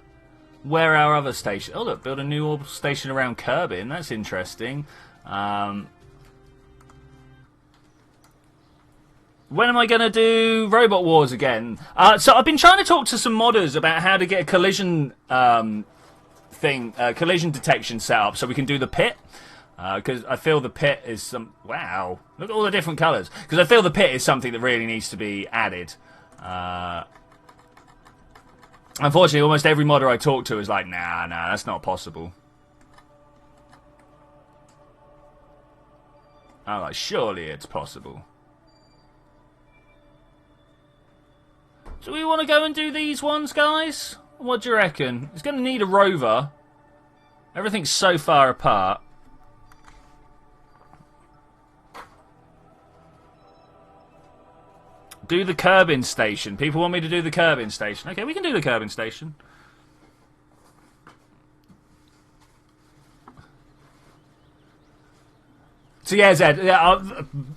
where our other station? Oh look, build a new orbital station around Kerbin. That's interesting. When am I going to do Robot Wars again? So I've been trying to talk to some modders about how to get a collision collision detection set up so we can do the pit. Because I feel the pit is some... Wow, look at all the different colours. Because I feel the pit is something that really needs to be added. Unfortunately, almost every modder I talk to is like, nah, that's not possible. I'm like, surely it's possible. Do we want to go and do these ones, guys? What do you reckon? It's going to need a rover. Everything's so far apart. Do the Kerbin station. People want me to do the Kerbin station. Okay, we can do the Kerbin station. So yeah, Zed,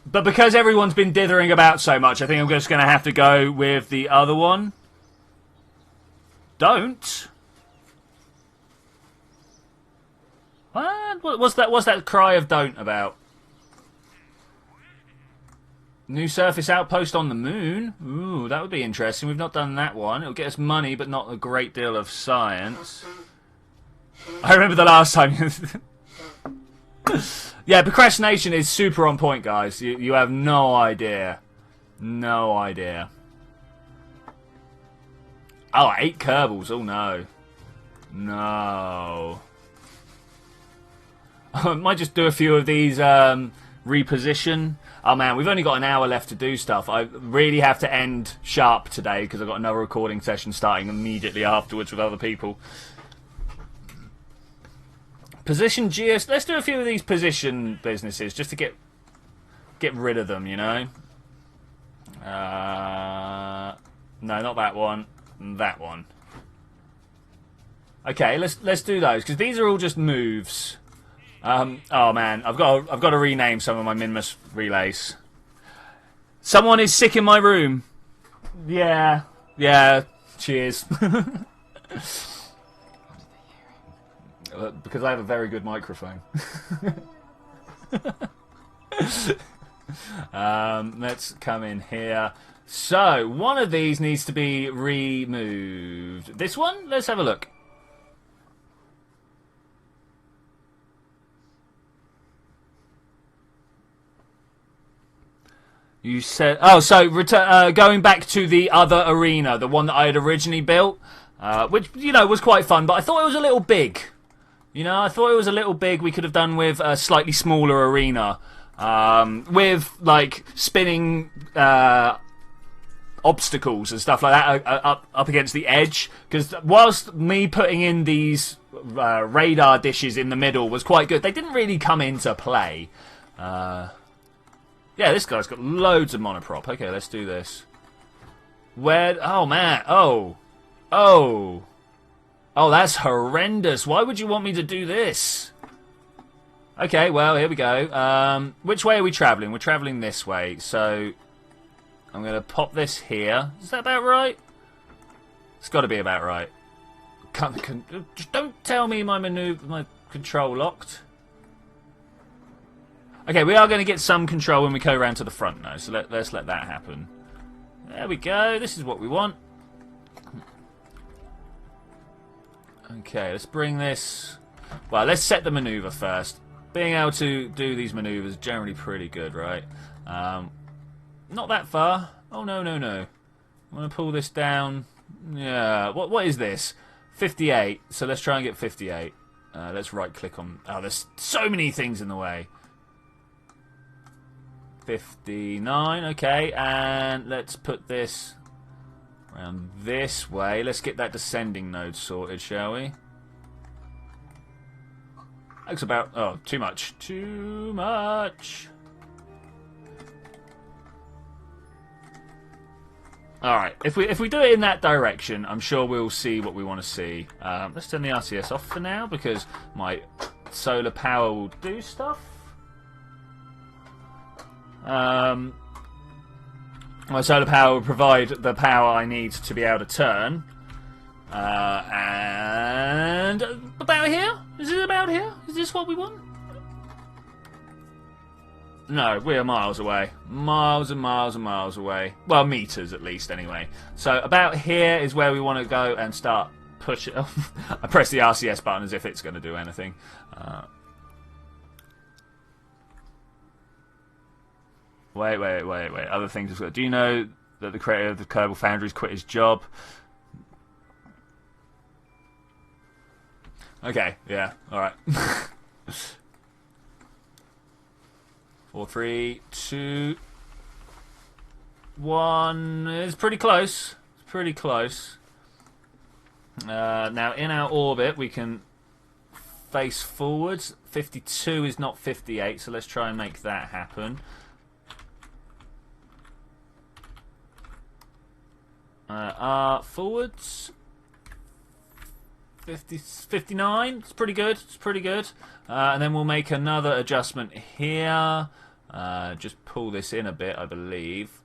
but because everyone's been dithering about so much, I think I'm just going to have to go with the other one. Don't. What? What's that cry of don't about? New surface outpost on the moon. Ooh, that would be interesting. We've not done that one. It'll get us money, but not a great deal of science. I remember the last time... Yeah, procrastination is super on point, guys. You have no idea. No idea. Oh, 8 Kerbals. Oh, no. No. I might just do a few of these reposition. Oh man, we've only got an hour left to do stuff. I really have to end sharp today because I've got another recording session starting immediately afterwards with other people. Position geos. Let's do a few of these position businesses just to get rid of them, you know. No, not that one. That one. Okay, let's do those because these are all just moves. Oh man, I've got to rename some of my Minmus relays. Someone is sick in my room. Yeah. Cheers. Because I have a very good microphone. Let's come in here. So one of these needs to be removed. This one? Let's have a look. You said... Oh, so going back to the other arena, the one that I had originally built, which, you know, was quite fun, but I thought it was a little big. You know, I thought it was a little big. We could have done with a slightly smaller arena. With, like, spinning obstacles and stuff like that up against the edge. Because whilst me putting in these radar dishes in the middle was quite good, they didn't really come into play. Yeah, this guy's got loads of monoprop. Okay, let's do this. Where... Oh, man. Oh, that's horrendous. Why would you want me to do this? Okay, well, here we go. Which way are we travelling? We're travelling this way. So, I'm going to pop this here. Is that about right? It's got to be about right. Just don't tell me my control locked. Okay, we are going to get some control when we go around to the front now, so let's let that happen. There we go, this is what we want. Okay, let's bring this... Well, let's set the manoeuvre first. Being able to do these manoeuvres is generally pretty good, right? Not that far. Oh, no. I'm going to pull this down. Yeah, what is this? 58, so let's try and get 58. Let's right-click on... Oh, there's so many things in the way. 59, okay, and let's put this around this way. Let's get that descending node sorted, shall we? Looks about... Oh, too much. Too much. Alright, if we do it in that direction, I'm sure we'll see what we want to see. Let's turn the RCS off for now, because my solar power will do stuff. My solar power will provide the power I need to be able to turn. And about here? Is it about here? Is this what we want? No, we're miles away. Miles and miles and miles away. Well, meters at least, anyway. So about here is where we want to go and start pushing. I press the RCS button as if it's going to do anything. Wait. Other things. Do you know that the creator of the Kerbal Foundries quit his job? Okay, yeah, alright. 4, 3, 2, 1. It's pretty close. It's pretty close. Now, in our orbit, we can face forwards. 52 is not 58, so let's try and make that happen. Forwards. 59. It's pretty good. It's pretty good. And then we'll make another adjustment here. Just pull this in a bit, I believe.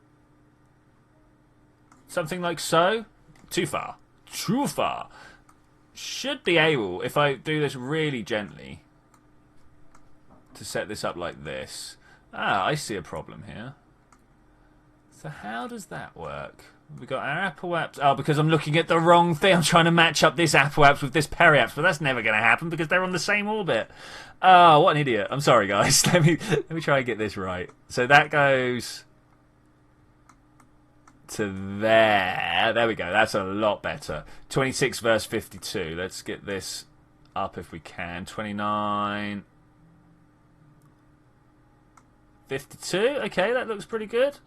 Something like so. Too far. Too far. Should be able, if I do this really gently, to set this up like this. Ah, I see a problem here. So how does that work? We got our Apple apps. Oh, because I'm looking at the wrong thing. I'm trying to match up this Apple apps with this Periapps, but that's never going to happen because they're on the same orbit. Oh, what an idiot! I'm sorry, guys. Let me try and get this right. So that goes to there. There we go. That's a lot better. 26 versus 52. Let's get this up if we can. 29. 52. Okay, that looks pretty good.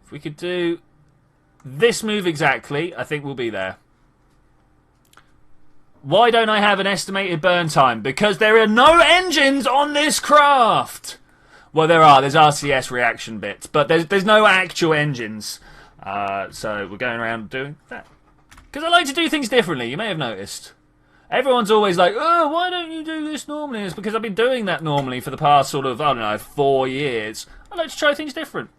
If we could do this move exactly, I think we'll be there. Why don't I have an estimated burn time? Because there are no engines on this craft! Well, there are. There's RCS reaction bits, but there's no actual engines. So we're going around doing that. Because I like to do things differently, you may have noticed. Everyone's always like, oh, why don't you do this normally? It's because I've been doing that normally for the past sort of, I don't know, 4 years. I like to try things different.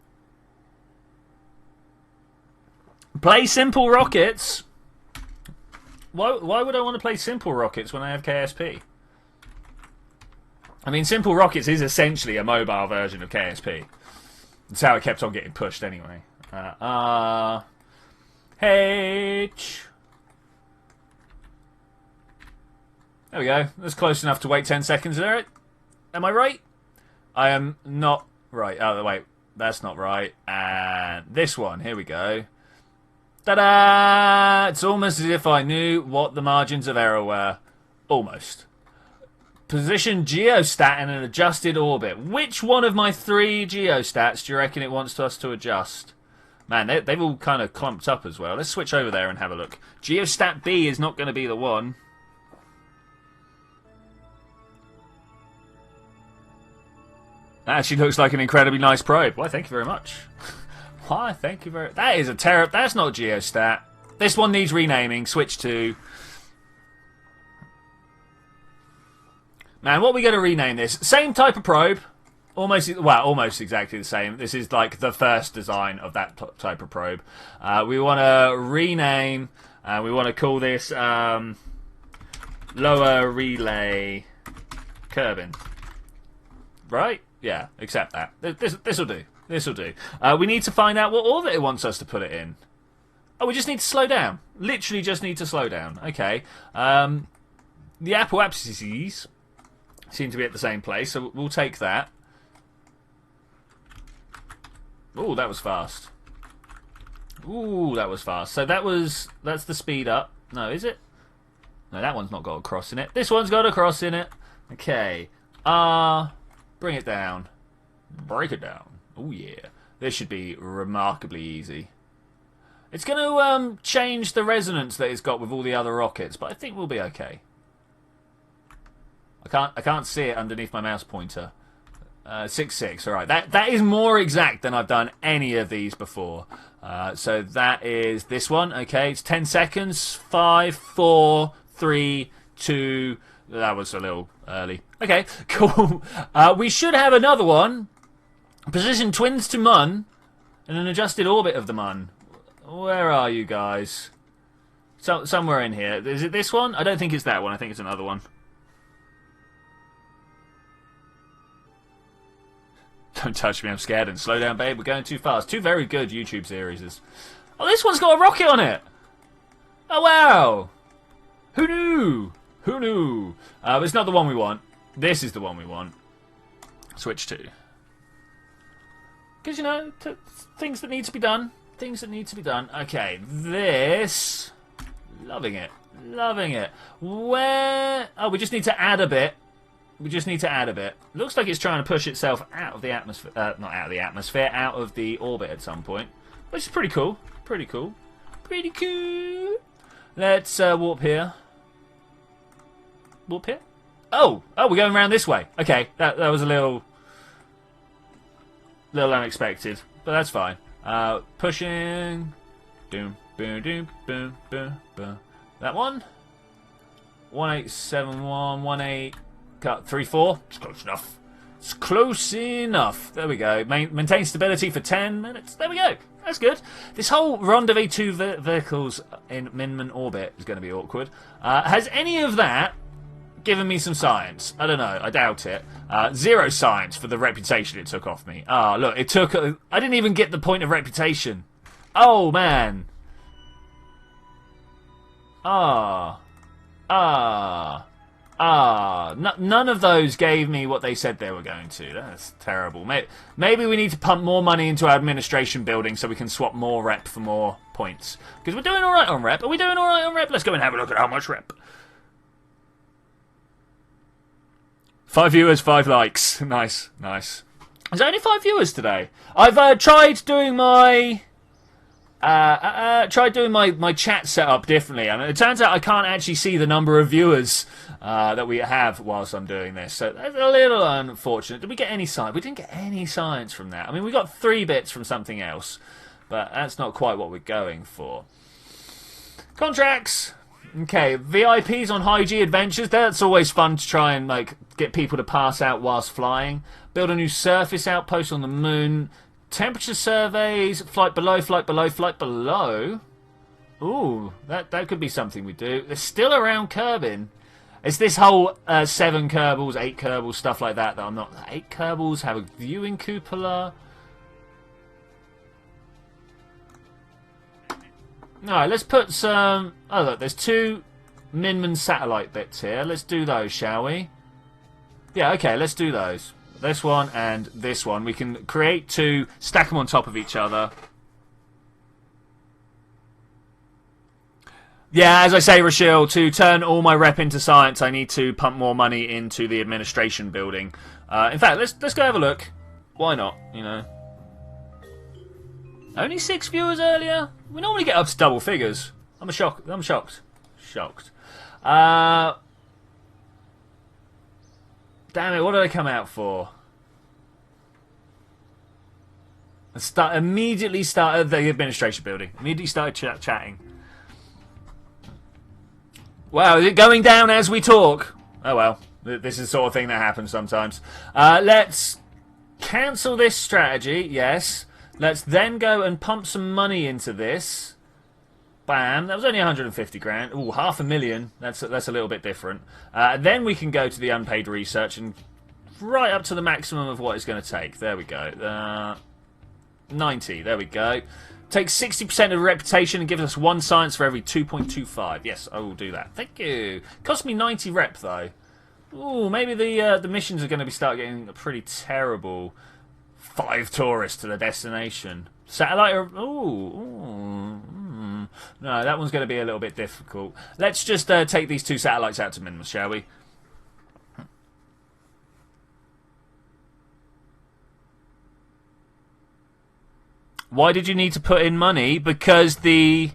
Play simple rockets. Why would I want to play simple rockets when I have KSP? I mean, simple rockets is essentially a mobile version of KSP. That's how it kept on getting pushed anyway. H. There we go. That's close enough to wait 10 seconds there. Am I right? I am not right. Oh, wait. That's not right. And this one. Here we go. Ta-da! It's almost as if I knew what the margins of error were. Almost. Position geostat in an adjusted orbit. Which one of my 3 geostats do you reckon it wants us to adjust? Man, they've all kind of clumped up as well. Let's switch over there and have a look. Geostat B is not going to be the one. That actually looks like an incredibly nice probe. Why, thank you very much. Why, thank you very... That is a terrible... That's not geostat. This one needs renaming. Switch to... Man, what are we going to rename this? Same type of probe. Almost exactly the same. This is like the first design of that type of probe. We want to rename... we want to call this... Lower Relay Kerbin. Right? Yeah, accept that. This'll do. This'll do. We need to find out what orbit it wants us to put it in. Oh, we just need to slow down. Literally just need to slow down. Okay. The Apple apses seem to be at the same place, so we'll take that. Ooh, that was fast. Ooh, that was fast. So that's the speed up. No, is it? No, that one's not got a cross in it. This one's got a cross in it. Okay. Bring it down. Break it down. Oh yeah. This should be remarkably easy. It's going to change the resonance that it's got with all the other rockets, but I think we'll be okay. I can't see it underneath my mouse pointer. 6.6. All right. That is more exact than I've done any of these before. So that is this one. Okay. It's 10 seconds. 5, 4, 3, 2. That was a little early. Okay, cool. We should have another one. Position twins to Mun in an adjusted orbit of the Mun. Where are you guys? Somewhere in here. Is it this one? I don't think it's that one. I think it's another one. Don't touch me, I'm scared. And slow down, babe. We're going too fast. 2 very good YouTube series. Oh, this one's got a rocket on it. Oh, wow. Who knew? Who knew? But it's not the one we want. This is the one we want. Switch to. Because, you know, things that need to be done. Things that need to be done. Okay, this... Loving it. Loving it. Where... Oh, we just need to add a bit. We just need to add a bit. Looks like it's trying to push itself out of the atmosphere. Not out of the atmosphere, out of the orbit at some point. Which is pretty cool. Pretty cool. Pretty cool. Let's warp here. Warp here? Oh, we're going around this way. Okay, that was a little unexpected, but that's fine. Pushing. Doom, boom, doom, boom, boom, boom. That one. 1871, 18. Cut 34. It's close enough. It's close enough. There we go. Maintain stability for 10 minutes. There we go. That's good. This whole rendezvous 2 vehicles in minimum orbit is going to be awkward. Has any of that given me some science? I don't know. I doubt it. 0 science for the reputation it took off me. Look, it took... I didn't even get the point of reputation. Oh, man. None of those gave me what they said they were going to. That's terrible. Maybe we need to pump more money into our administration building so we can swap more rep for more points. Because we're doing alright on rep. Are we doing alright on rep? Let's go and have a look at how much rep. 5 viewers, 5 likes. Nice, nice. There's only 5 viewers today. I've tried doing my my chat setup differently, and it turns out I can't actually see the number of viewers that we have whilst I'm doing this. So that's a little unfortunate. Did we get any science? We didn't get any science from that. I mean, we got 3 bits from something else, but that's not quite what we're going for. Contracts. Okay, VIPs on High G adventures. That's always fun to try and like get people to pass out whilst flying. Build a new surface outpost on the moon. Temperature surveys. Flight below, flight below, flight below. Ooh, that could be something we do. They're still around Kerbin. It's this whole 7 Kerbals, 8 Kerbals, stuff like that I'm not... 8 Kerbals have a viewing cupola. Alright, let's put some... Oh, look, there's 2 Minman satellite bits here. Let's do those, shall we? Yeah, okay, let's do those. This one and this one. We can create 2, stack them on top of each other. Yeah, as I say, Rochelle, to turn all my rep into science, I need to pump more money into the administration building. In fact, let's go have a look. Why not, you know? Only 6 viewers earlier? We normally get up to double figures. I'm shocked. Shocked. Damn it, what did I come out for? Immediately started the administration building. Immediately started chatting. Wow, is it going down as we talk? Oh well, this is the sort of thing that happens sometimes. Let's cancel this strategy, yes. Let's then go and pump some money into this. Bam, that was only 150 grand. Ooh, 500,000. That's a little bit different. Then we can go to the unpaid research and right up to the maximum of what it's going to take. There we go. 90, there we go. Takes 60% of reputation and gives us 1 science for every 2.25. Yes, I will do that. Thank you. Cost me 90 rep, though. Ooh, maybe the missions are going to start getting pretty terrible. 5 tourists to the destination. Satellite... Ooh. No, that one's going to be a little bit difficult. Let's just take these 2 satellites out to minimum, shall we? Why did you need to put in money? Because the...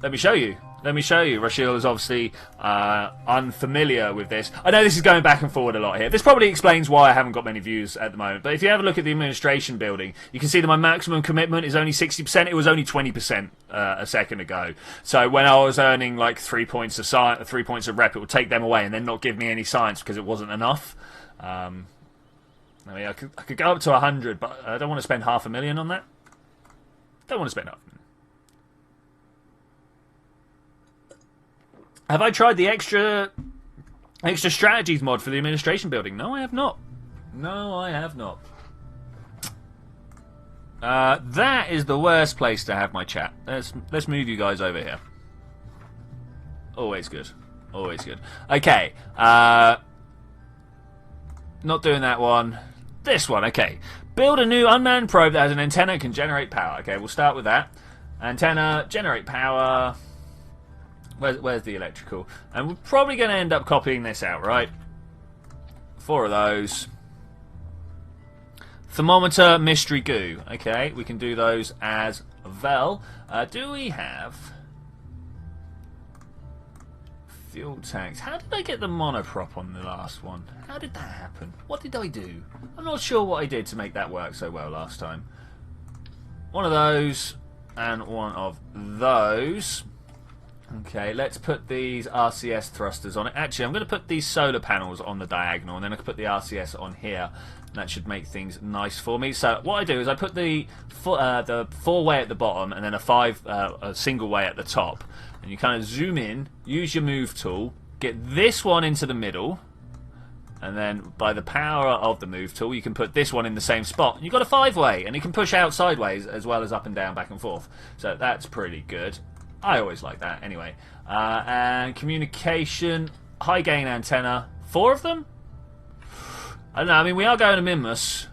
Let me show you. Rachel is obviously unfamiliar with this. I know this is going back and forward a lot here. This probably explains why I haven't got many views at the moment. But if you have a look at the administration building, you can see that my maximum commitment is only 60%. It was only 20% a second ago. So when I was earning like 3 points of science, 3 points of rep, it would take them away and then not give me any science because it wasn't enough. I mean, I could go up to 100, but I don't want to spend 500,000 on that. Don't want to spend 500,000. Have I tried the extra strategies mod for the administration building? No, I have not. No, I have not. That is the worst place to have my chat. Let's move you guys over here. Always good. Always good. Okay. Not doing that one. This one, okay. Build a new unmanned probe that has an antenna and can generate power. Okay, we'll start with that. Antenna, generate power. Where's the electrical? And we're probably going to end up copying this out, right? 4 of those. Thermometer, mystery goo. Okay, we can do those as well. Do we have... fuel tanks. How did I get the monoprop on the last one? How did that happen? What did I do? I'm not sure what I did to make that work so well last time. 1 of those and 1 of those. Okay, let's put these RCS thrusters on it. Actually, I'm going to put these solar panels on the diagonal, and then I can put the RCS on here. And that should make things nice for me. So what I do is I put the 4-way at the bottom, and then a single way at the top. And you kind of zoom in, use your move tool, get this one into the middle, and then by the power of the move tool, you can put this one in the same spot. And you've got a 5-way, and it can push out sideways as well as up and down, back and forth. So that's pretty good. I always like that. Anyway, and communication, high gain antenna, 4 of them? I don't know, I mean, we are going to Minmus.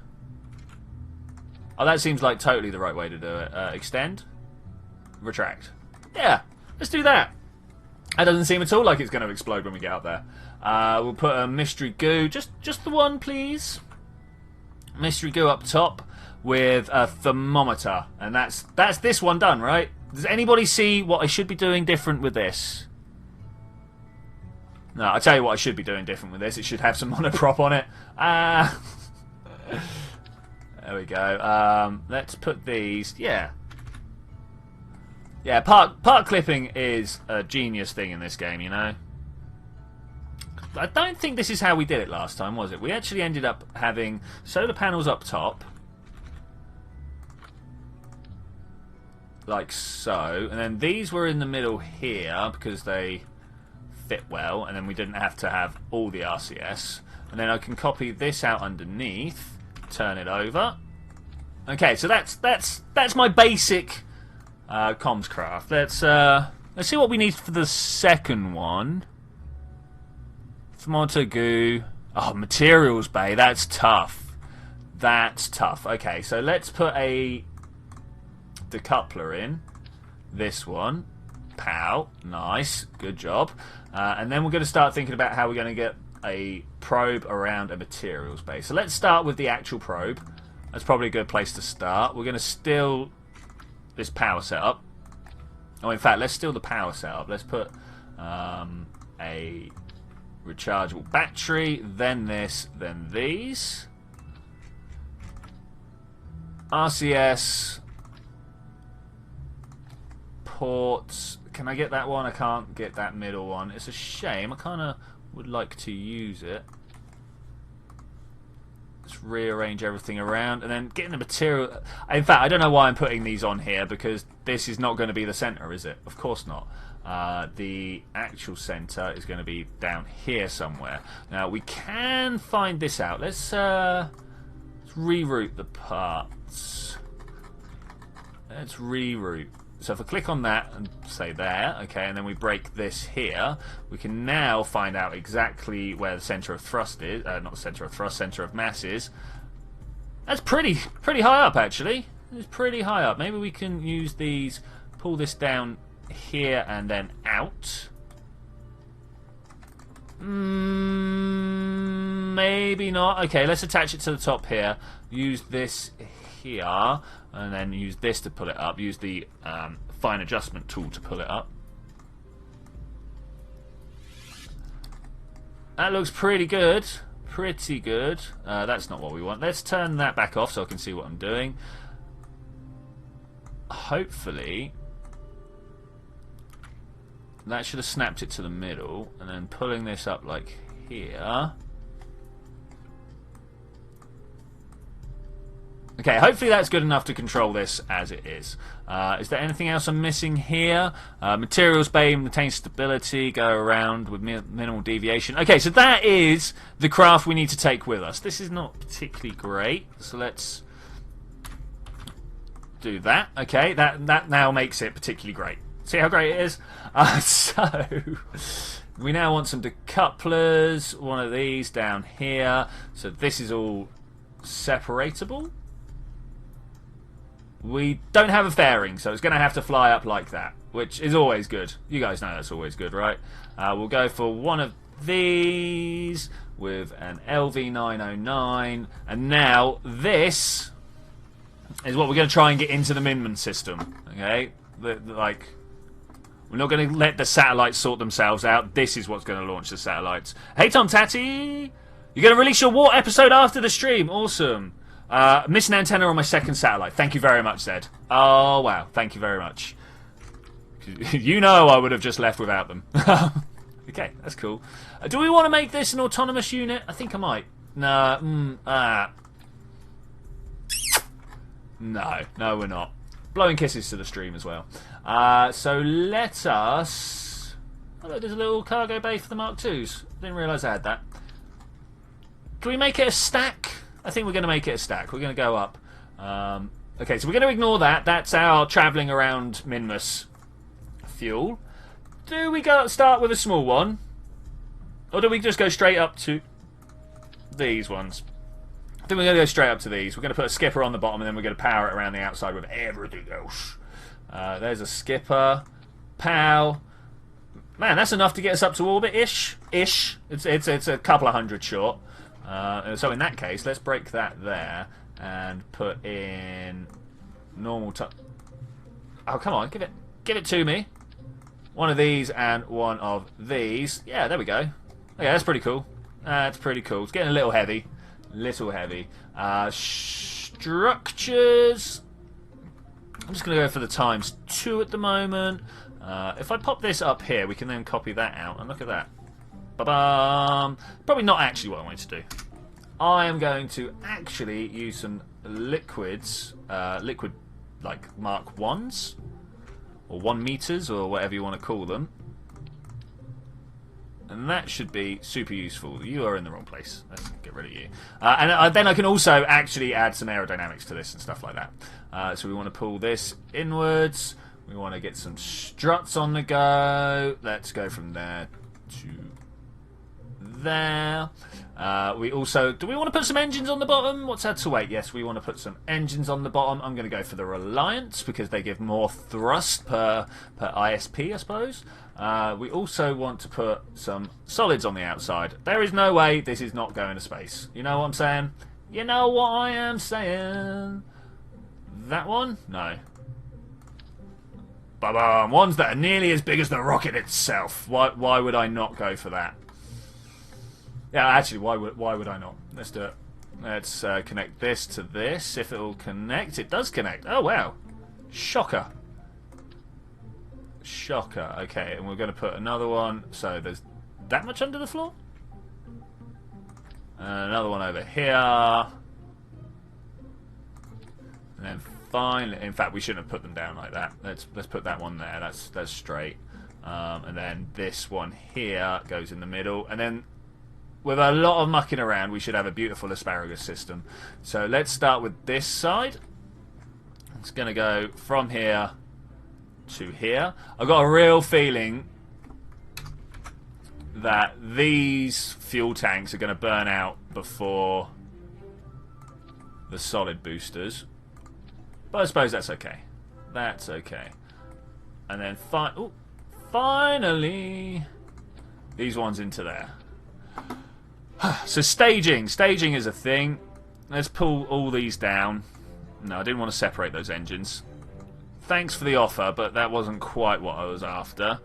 Oh, that seems like totally the right way to do it. Extend, retract. Yeah. Let's do that. That doesn't seem at all like it's going to explode when we get up there. We'll put a mystery goo, just the one, please. Mystery goo up top with a thermometer, and that's this one done, right? Does anybody see what I should be doing different with this? No, I'll tell you what I should be doing different with this. It should have some monoprop on it. There we go. Let's put these. Yeah. Yeah, part clipping is a genius thing in this game, you know. I don't think this is how we did it last time, was it? We actually ended up having solar panels up top. Like so. And then these were in the middle here because they fit well. And then we didn't have to have all the RCS. And then I can copy this out underneath. Turn it over. Okay, so that's my basic comms craft. Let's see what we need for the second one. Thermometer goo. Oh, materials bay. That's tough. That's tough. Okay, so let's put a decoupler in. This one. Pow. Nice. Good job. And then we're going to start thinking about how we're going to get a probe around a materials bay. So let's start with the actual probe. That's probably a good place to start. We're going to steal this power setup. Oh, in fact, let's steal the power setup. Let's put a rechargeable battery, then this, then these. RCS ports. Can I get that one? I can't get that middle one. It's a shame. I kind of would like to use it. Let's rearrange everything around and then getting the material. In fact, I don't know why I'm putting these on here because this is not going to be the center, is it? Of course not. The actual center is going to be down here somewhere. Now we can find this out. Let's reroute the parts. Let's reroute. So if I click on that and say there, okay, and then we break this here, we can now find out exactly where the center of thrust is. Not the center of thrust, center of mass is. That's pretty high up, actually. It's pretty high up. Maybe we can use these, pull this down here and then out. Maybe not. Okay, let's attach it to the top here. Use this here, and then use this to pull it up. Use the fine adjustment tool to pull it up. That looks pretty good. Pretty good. That's not what we want. Let's turn that back off so I can see what I'm doing. Hopefully that should have snapped it to the middle, and then pulling this up like here. Okay, hopefully that's good enough to control this as it is. Is there anything else I'm missing here? Materials bay maintains stability, go around with minimal deviation. Okay, so that is the craft we need to take with us. This is not particularly great, so let's do that. Okay, that now makes it particularly great. See how great it is? So we now want some decouplers, one of these down here. So this is all separatable. We don't have a fairing, so it's going to have to fly up like that, which is always good. You guys know that's always good, right? We'll go for one of these with an LV909, and now this is what we're going to try and get into the Minman system. Okay, like we're not going to let the satellites sort themselves out. This is what's going to launch the satellites. Hey, Tom Tatty, you're going to release your War episode after the stream. Awesome. Missing antenna on my second satellite. Thank you very much, Zed. Oh, wow. Thank you very much. You know I would have just left without them. Okay, that's cool. Do we want to make this an autonomous unit? I think I might. No, no, we're not. Blowing kisses to the stream as well. So let us... Oh, look, there's a little cargo bay for the Mark IIs. Didn't realise I had that. Can we make it a stack? I think we're going to make it a stack. We're going to go up. Okay, so we're going to ignore that. That's our travelling around Minmus fuel. Do we start with a small one? Or do we just go straight up to these ones? I think we're going to go straight up to these. We're going to put a skipper on the bottom, and then we're going to power it around the outside with everything else. There's a skipper. Pow. Man, that's enough to get us up to orbit-ish. It's a couple of hundred short. So in that case, let's break that there and put in normal. Oh, come on, give it to me. One of these and one of these. Yeah, there we go. Okay, that's pretty cool. That's pretty cool. It's getting a little heavy. Structures. I'm just going to go for the ×2 at the moment. If I pop this up here, we can then copy that out. And look at that. Ba-bam. Probably not actually what I wanted to do. I am going to actually use some liquids. Liquid, like Mark 1s. Or 1 meters, or whatever you want to call them. And that should be super useful. You are in the wrong place. Let's get rid of you. And then I can also actually add some aerodynamics to this and stuff like that. So we want to pull this inwards. We want to get some struts on the go. Let's go from there to there. We also... Do we want to put some engines on the bottom? What's that to wait? Yes, we want to put some engines on the bottom. I'm going to go for the Reliance because they give more thrust per ISP, I suppose. We also want to put some solids on the outside. There is no way this is not going to space. You know what I'm saying? You know what I am saying? That one? No. Ba-bam. Ones that are nearly as big as the rocket itself. Why would I not go for that? Yeah, actually, why would I not? Let's do it. Let's connect this to this. If it'll connect, it does connect. Oh wow, shocker! Shocker. Okay, and we're going to put another one. So there's that much under the floor. Another one over here. And then finally, in fact, we shouldn't have put them down like that. Let's put that one there. That's straight. And then this one here goes in the middle, and then. With a lot of mucking around, we should have a beautiful asparagus system. So let's start with this side. It's going to go from here to here. I've got a real feeling that these fuel tanks are going to burn out before the solid boosters. But I suppose that's okay. That's okay. And then finally, these ones into there. So staging is a thing. Let's pull all these down. No, I didn't want to separate those engines. Thanks for the offer, but that wasn't quite what I was after.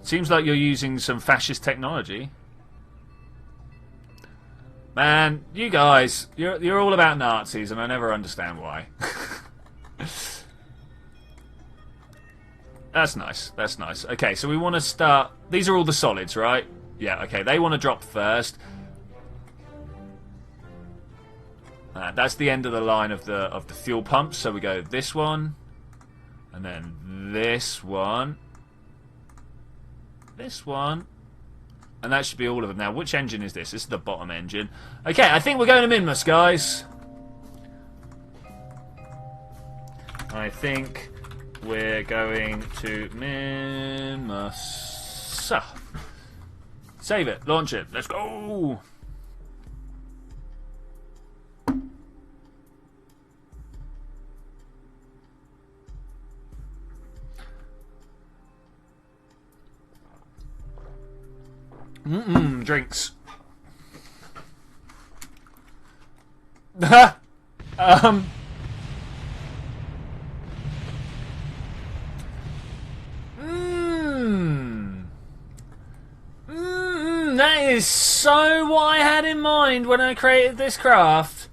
Seems like you're using some fascist technology. Man, you guys, you're all about Nazis, and I never understand why. That's nice. That's nice. Okay, so we want to start. These are all the solids, right? Yeah. Okay, they want to drop first. That's the end of the line of the fuel pumps. So we go this one, and then this one, and that should be all of them. Now, which engine is this? This is the bottom engine. Okay, I think we're going to Minmus, guys. I think we're going to Minmus. Save it, launch it. Let's go. Drinks. That is so what I had in mind when I created this craft.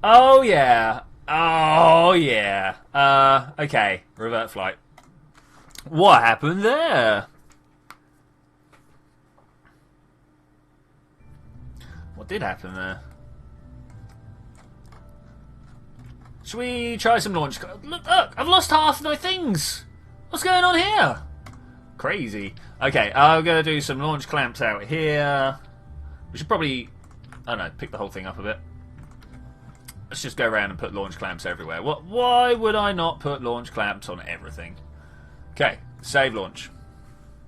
Oh yeah. Oh yeah. Okay. Revert flight. What happened there? What did happen there? Should we try some launch? Look, I've lost half my things. What's going on here? Crazy. Okay, I'm going to do some launch clamps out here. We should probably, I don't know, pick the whole thing up a bit. Let's just go around and put launch clamps everywhere. Why would I not put launch clamps on everything? Okay, save launch.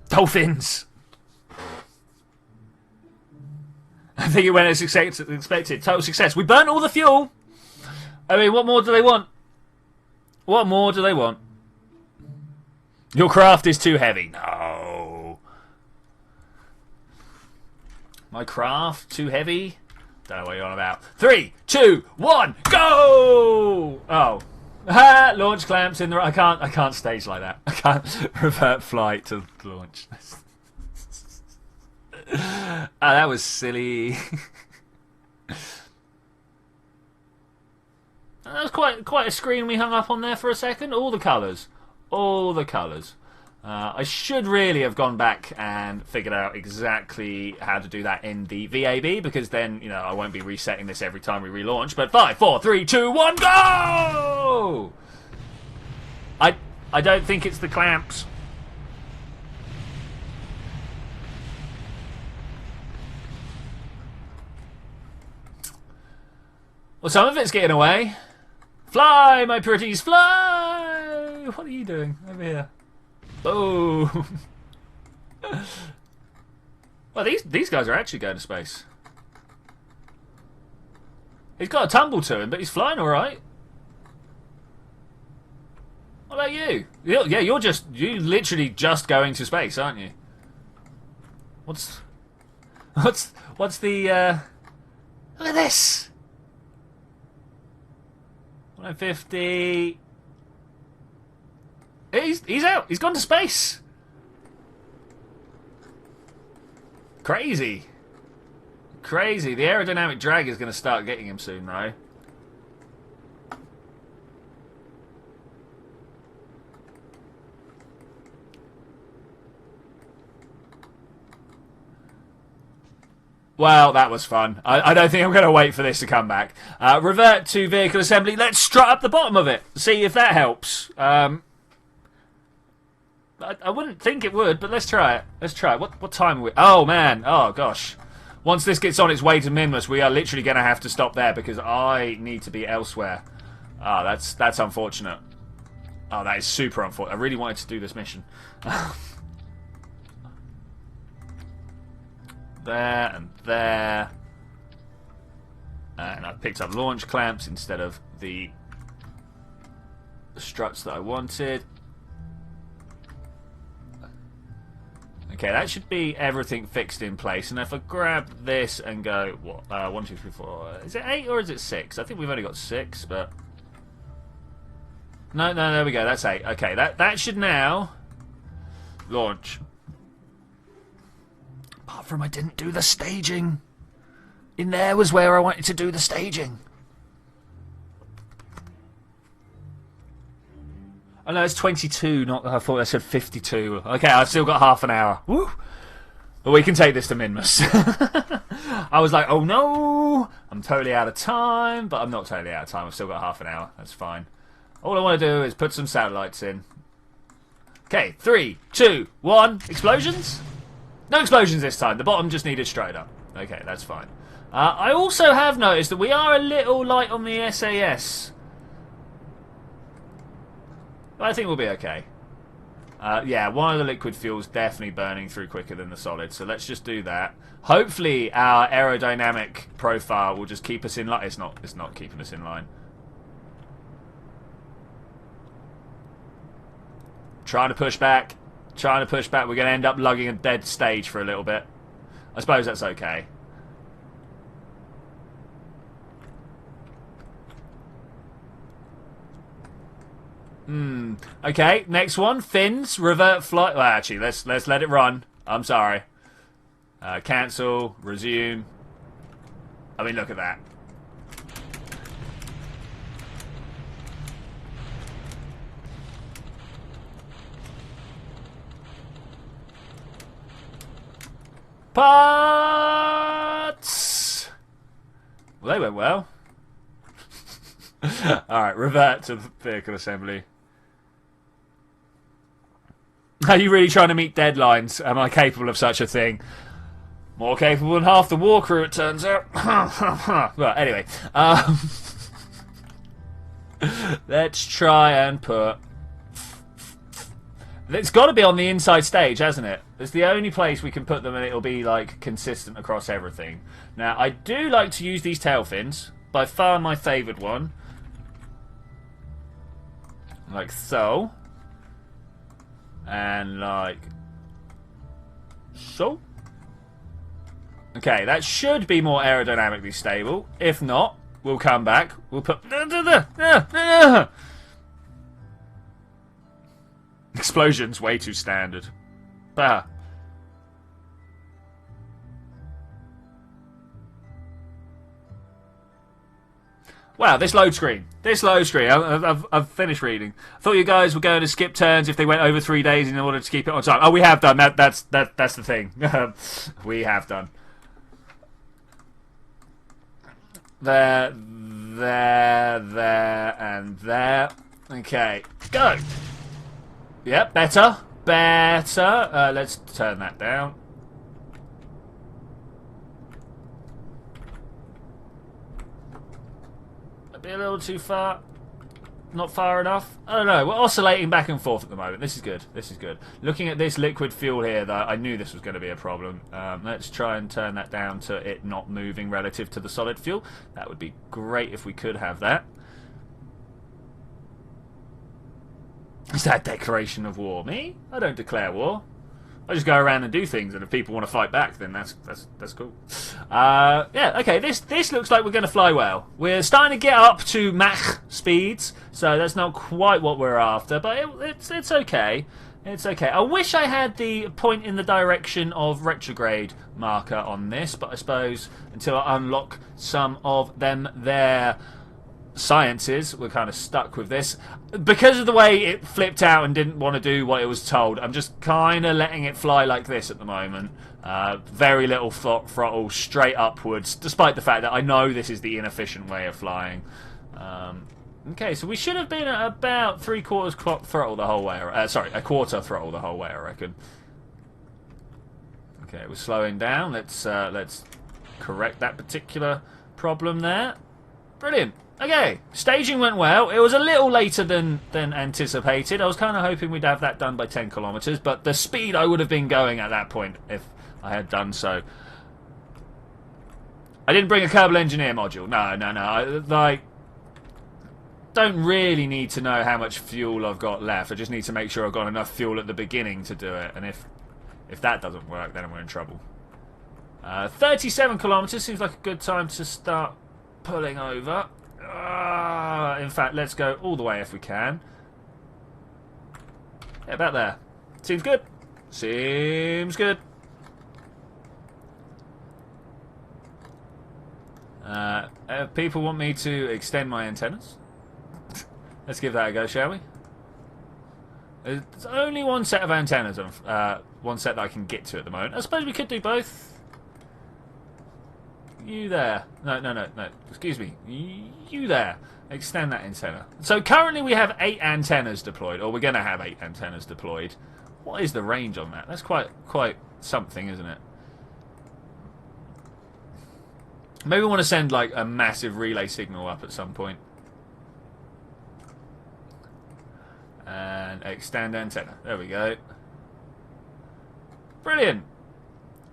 Dolphins! I think it went as expected. Total success. We burnt all the fuel. I mean, what more do they want? What more do they want? Your craft is too heavy. No. My craft too heavy? Don't know what you're on about. 3, 2, 1, go! Oh. Launch clamps in the... I can't stage like that. I can't revert flight to launch. That was silly. That was quite a screen we hung up on there for a second. All the colours. All the colours. I should really have gone back and figured out exactly how to do that in the VAB, because then, you know, I won't be resetting this every time we relaunch. But 5, 4, 3, 2, 1, go! I don't think it's the clamps. Well, some of it's getting away. Fly, my pretties, fly! What are you doing over here? Oh. Well, these guys are actually going to space. He's got a tumble to him, but he's flying all right. What about you? Yeah, you're literally just going to space, aren't you? What's the? Look at this. 150. He's out. He's gone to space. Crazy. Crazy. The aerodynamic drag is going to start getting him soon, though. Well, that was fun. I don't think I'm going to wait for this to come back. Revert to vehicle assembly. Let's strut up the bottom of it. See if that helps. I wouldn't think it would, but let's try it. Let's try it. What time are we? Oh, man. Oh, gosh. Once this gets on its way to Minmus, we are literally going to have to stop there because I need to be elsewhere. Oh, that's unfortunate. Oh, that is super unfortunate. I really wanted to do this mission. There and there. And I picked up launch clamps instead of the struts that I wanted. Okay, that should be everything fixed in place. And if I grab this and go, what? 1, 2, 3, 4. Is it 8 or is it 6? I think we've only got 6, but no, there we go. That's 8. Okay, that should now launch. Apart from I didn't do the staging. In there was where I wanted to do the staging. Oh no, it's 22, not I thought I said 52. Okay, I've still got half an hour. Woo! But we can take this to Minmus. I was like, oh no! I'm totally out of time, but I'm not totally out of time. I've still got half an hour. That's fine. All I want to do is put some satellites in. Okay, 3, 2, 1. Explosions? No explosions this time. The bottom just needed straight up. Okay, that's fine. I also have noticed that we are a little light on the SAS. But I think we'll be okay. Yeah, one of the liquid fuels definitely burning through quicker than the solid. So let's just do that. Hopefully our aerodynamic profile will just keep us in line. It's not keeping us in line. Trying to push back. Trying to push back. We're going to end up lugging a dead stage for a little bit. I suppose that's okay. Okay, next one. Fins. Revert flight. Well, actually, let's let it run. I'm sorry. Cancel. Resume. I mean, look at that. Parts! Well, they went well. Alright, revert to vehicle assembly. Are you really trying to meet deadlines? Am I capable of such a thing? More capable than half the war crew, it turns out. Well, anyway. Let's try and put... It's got to be on the inside stage, hasn't it? It's the only place we can put them and it'll be, like, consistent across everything. Now, I do like to use these tail fins. By far my favoured one. Like so. And like so. Okay, that should be more aerodynamically stable. If not, we'll come back. We'll put... Explosion's way too standard. Bah. Wow, this load screen. I've finished reading. I thought you guys were going to skip turns if they went over 3 days in order to keep it on time. Oh, we have done. That's the thing. We have done. There, and there. Okay, go. Yep, better. Let's turn that down. Be a little too far. Not far enough. I don't know. We're oscillating back and forth at the moment. This is good. This is good. Looking at this liquid fuel here, though, I knew this was going to be a problem. Let's try and turn that down to it not moving relative to the solid fuel. That would be great if we could have that. Is that a declaration of war? Me? I don't declare war. I just go around and do things, and if people want to fight back, then that's cool. Yeah, okay. This looks like we're going to fly well. We're starting to get up to Mach speeds, so that's not quite what we're after, but it's okay. It's okay. I wish I had the point in the direction of retrograde marker on this, but I suppose until I unlock some of them there. Sciences, we're kind of stuck with this because of the way it flipped out and didn't want to do what it was told. I'm just kind of letting it fly like this at the moment. Very little throttle, straight upwards, despite the fact that I know this is the inefficient way of flying. Okay, so we should have been at about 3/4 throttle the whole way. Sorry, a quarter throttle the whole way, I reckon. Okay, we're slowing down. Let's correct that particular problem there. Brilliant. Okay, staging went well. It was a little later than anticipated. I was kind of hoping we'd have that done by 10 kilometers, but the speed I would have been going at that point if I had done so. I didn't bring a Kerbal Engineer module. No. I don't really need to know how much fuel I've got left. I just need to make sure I've got enough fuel at the beginning to do it. And if that doesn't work, then we're in trouble. 37 kilometers seems like a good time to start pulling over. In fact, let's go all the way if we can. Yeah, about there. Seems good. Seems good. People want me to extend my antennas. Let's give that a go, shall we? There's only one set of antennas, one set that I can get to at the moment. I suppose we could do both. You there. No. Excuse me. You there. Extend that antenna. So currently we have 8 antennas deployed, or we're going to have 8 antennas deployed. What is the range on that? That's quite something, isn't it? Maybe we want to send like a massive relay signal up at some point. And extend antenna. There we go. Brilliant.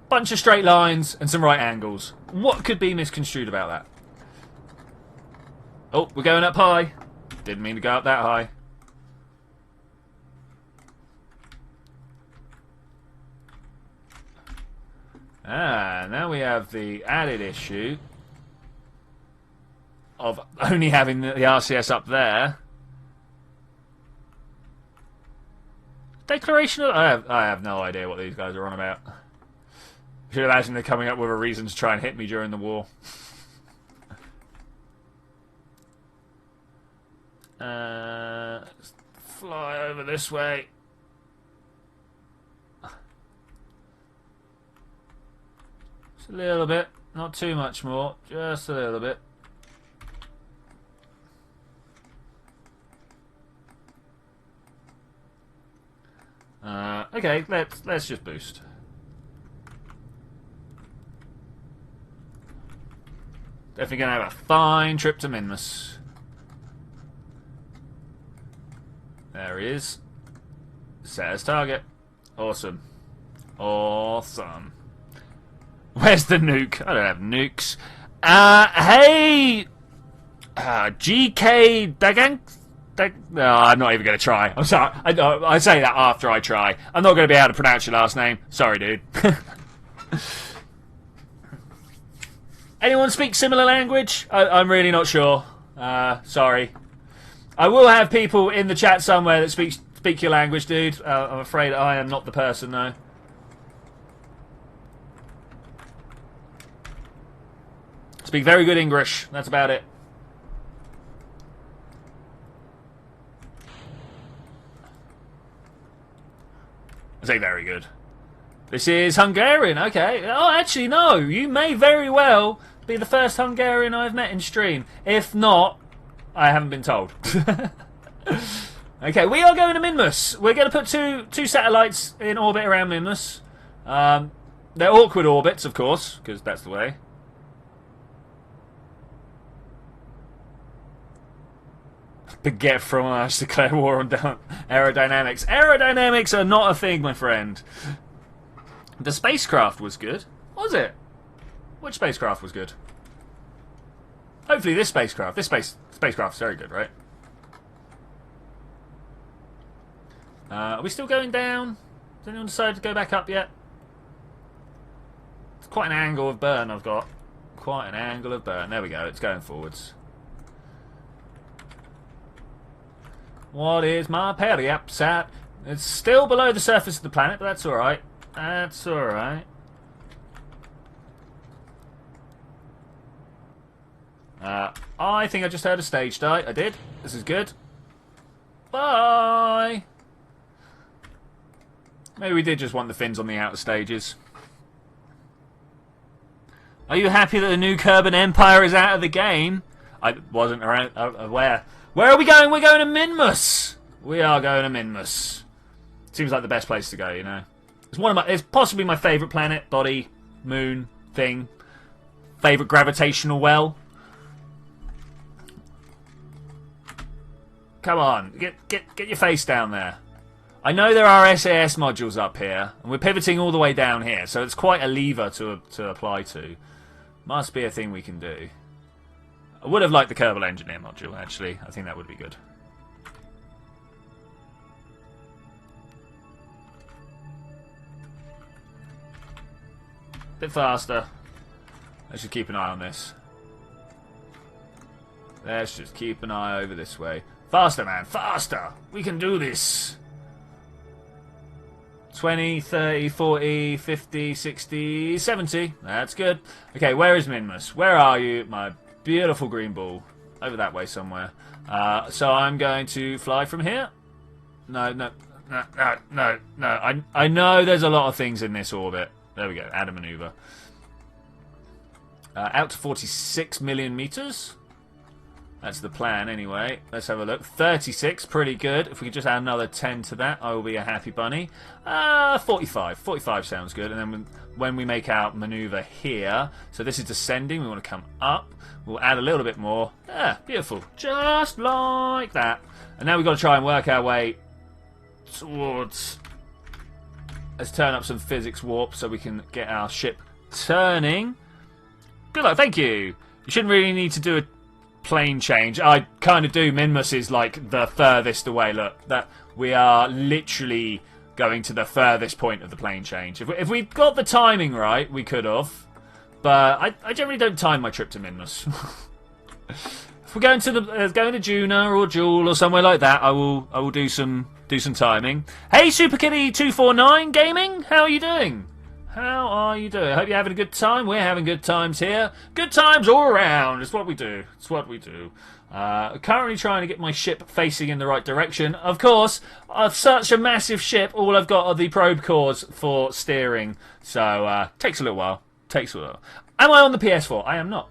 Bunch of straight lines and some right angles. What could be misconstrued about that? Oh, we're going up high. Didn't mean to go up that high. Now we have the added issue of only having the RCS up there. Declaration of... I have no idea what these guys are on about. I should imagine they're coming up with a reason to try and hit me during the war. Let's fly over this way. Just a little bit. Not too much more. Just a little bit. Okay, let's just boost. Definitely going to have a fine trip to Minmus. There he is. Set as target. Awesome. Awesome. Where's the nuke? I don't have nukes. Hey! GK Dagang? No, I'm not even going to try. I'm sorry. I say that after I try. I'm not going to be able to pronounce your last name. Sorry, dude. Anyone speak similar language? I'm really not sure. Sorry. I will have people in the chat somewhere that speak your language, dude. I'm afraid I am not the person, though. Speak very good English. That's about it. I say very good. This is Hungarian, okay. Oh, actually, no. You may very well be the first Hungarian I've met in stream. If not, I haven't been told. Okay, we are going to Minmus. We're going to put two satellites in orbit around Minmus. They're awkward orbits, of course, because that's the way. Baguette fromage, declare war on aerodynamics. Aerodynamics are not a thing, my friend. The spacecraft was good. Was it? Which spacecraft was good? Hopefully this spacecraft. This spacecraft's very good, right? Are we still going down? Has anyone decided to go back up yet? It's quite an angle of burn I've got. Quite an angle of burn. There we go. It's going forwards. What is my periaps at? It's still below the surface of the planet, but that's alright. That's alright. I think I just heard a stage die. I did. This is good. Bye! Maybe we did just want the fins on the outer stages. Are you happy that the new Kerbal Empire is out of the game? I wasn't around, aware. Where are we going? We're going to Minmus. We are going to Minmus. Seems like the best place to go, you know. It's possibly my favourite planet, body, moon, thing. Favourite gravitational well. Come on, get your face down there. I know there are SAS modules up here, and we're pivoting all the way down here, so it's quite a lever to apply to. Must be a thing we can do. I would have liked the Kerbal Engineer module, actually. I think that would be good. Bit faster. Let's just keep an eye on this. Let's just keep an eye over this way. Faster, man, faster! We can do this! 20, 30, 40, 50, 60, 70. That's good. Okay, where is Minmus? Where are you, my beautiful green ball? Over that way somewhere. So I'm going to fly from here. No. I know there's a lot of things in this orbit. There we go. Add a maneuver. Out to 46 million meters. That's the plan, anyway. Let's have a look. 36, pretty good. If we could just add another 10 to that, I will be a happy bunny. 45. 45 sounds good. And then when we make our maneuver here, so this is descending, we want to come up. We'll add a little bit more. Yeah, beautiful. Just like that. And now we've got to try and work our way towards... Let's turn up some physics warp so we can get our ship turning. Good luck, thank you. You shouldn't really need to do a plane change. I kind of do. Minmus is like the furthest away. Look, that we are literally going to the furthest point of the plane change. If we got the timing right, we could have. But I generally don't time my trip to Minmus. If we're going to Juno or Joule or somewhere like that, I will do some timing. Hey, SuperKitty249 Gaming, how are you doing? How are you doing? I hope you're having a good time. We're having good times here. Good times all around. It's what we do. It's what we do. Currently trying to get my ship facing in the right direction. Of course, such a massive ship, all I've got are the probe cores for steering. So, takes a little while. Takes a little while. Am I on the PS4? I am not.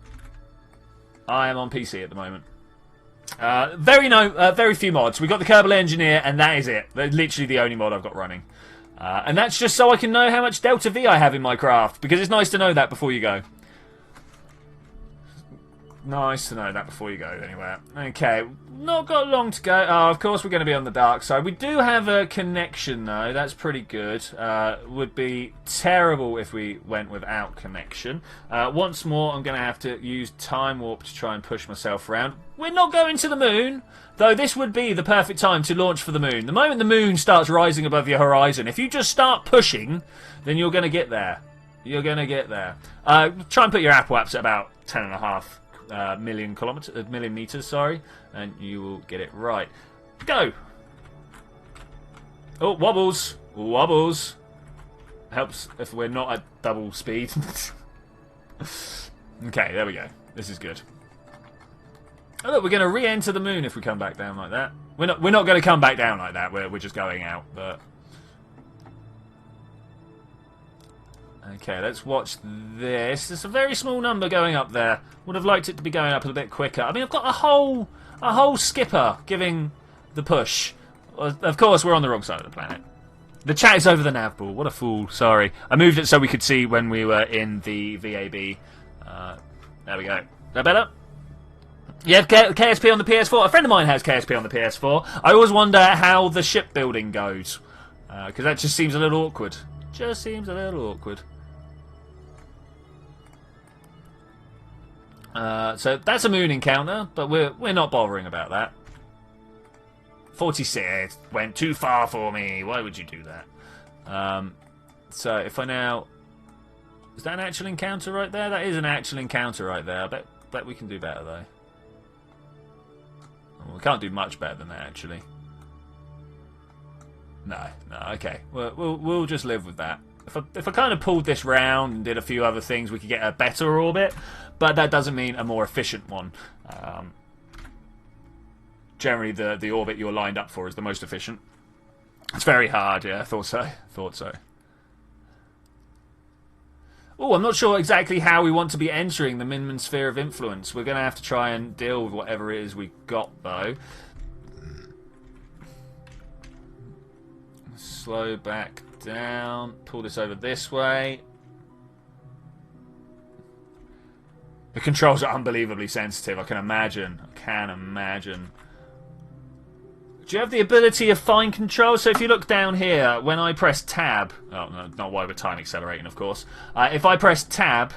I am on PC at the moment. Very few mods. We've got the Kerbal Engineer, and that is it. They're literally the only mod I've got running. And that's just so I can know how much Delta V I have in my craft, because it's nice to know that before you go. Nice to know that before you go anywhere. Okay, not got long to go. Oh, of course we're going to be on the dark side. We do have a connection, though. That's pretty good. Would be terrible if we went without connection. Once more, I'm going to have to use Time Warp to try and push myself around. We're not going to the moon, though this would be the perfect time to launch for the moon. The moment the moon starts rising above your horizon, if you just start pushing, then you're going to get there. You're going to get there. Try and put your apoaps at about 10.5 million meters, sorry, and you will get it right. Go! Oh, wobbles. Wobbles. Helps if we're not at double speed. Okay, there we go. This is good. Oh, look, we're going to re-enter the moon if we come back down like that. We're not going to come back down like that. We're just going out, but... Okay, let's watch this. There's a very small number going up there. Would have liked it to be going up a bit quicker. I mean, I've got a whole skipper giving the push. Of course, we're on the wrong side of the planet. The chat is over the nav ball. What a fool. Sorry. I moved it so we could see when we were in the VAB. There we go. Is that better? You have KSP on the PS4. A friend of mine has KSP on the PS4. I always wonder how the shipbuilding goes. Because that just seems a little awkward. Just seems a little awkward. So that's a moon encounter, but we're not bothering about that. 46 went too far for me. Why would you do that? So if I now... Is that an actual encounter right there? That is an actual encounter right there. I bet we can do better, though. Well, we can't do much better than that, actually. No, okay. We'll just live with that. If I kind of pulled this round and did a few other things, we could get a better orbit, but that doesn't mean a more efficient one. Generally, the orbit you're lined up for is the most efficient. It's very hard, yeah, I thought so. Oh, I'm not sure exactly how we want to be entering the Minman sphere of influence. We're going to have to try and deal with whatever it is we got, though. Slow back down. Pull this over this way. The controls are unbelievably sensitive, I can imagine. Do you have the ability of fine control? So if you look down here, when I press tab... Oh, no, not while we're time accelerating, of course. If I press tab...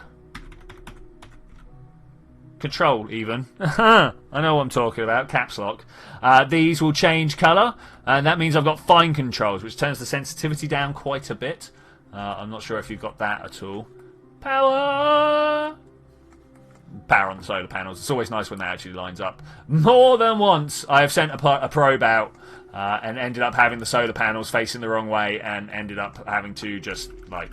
Control, even. I know what I'm talking about. Caps lock. These will change colour. And that means I've got fine controls, which turns the sensitivity down quite a bit. I'm not sure if you've got that at all. Power! Power on the solar panels. It's always nice when that actually lines up. More than once I have sent a probe out and ended up having the solar panels facing the wrong way and ended up having to just like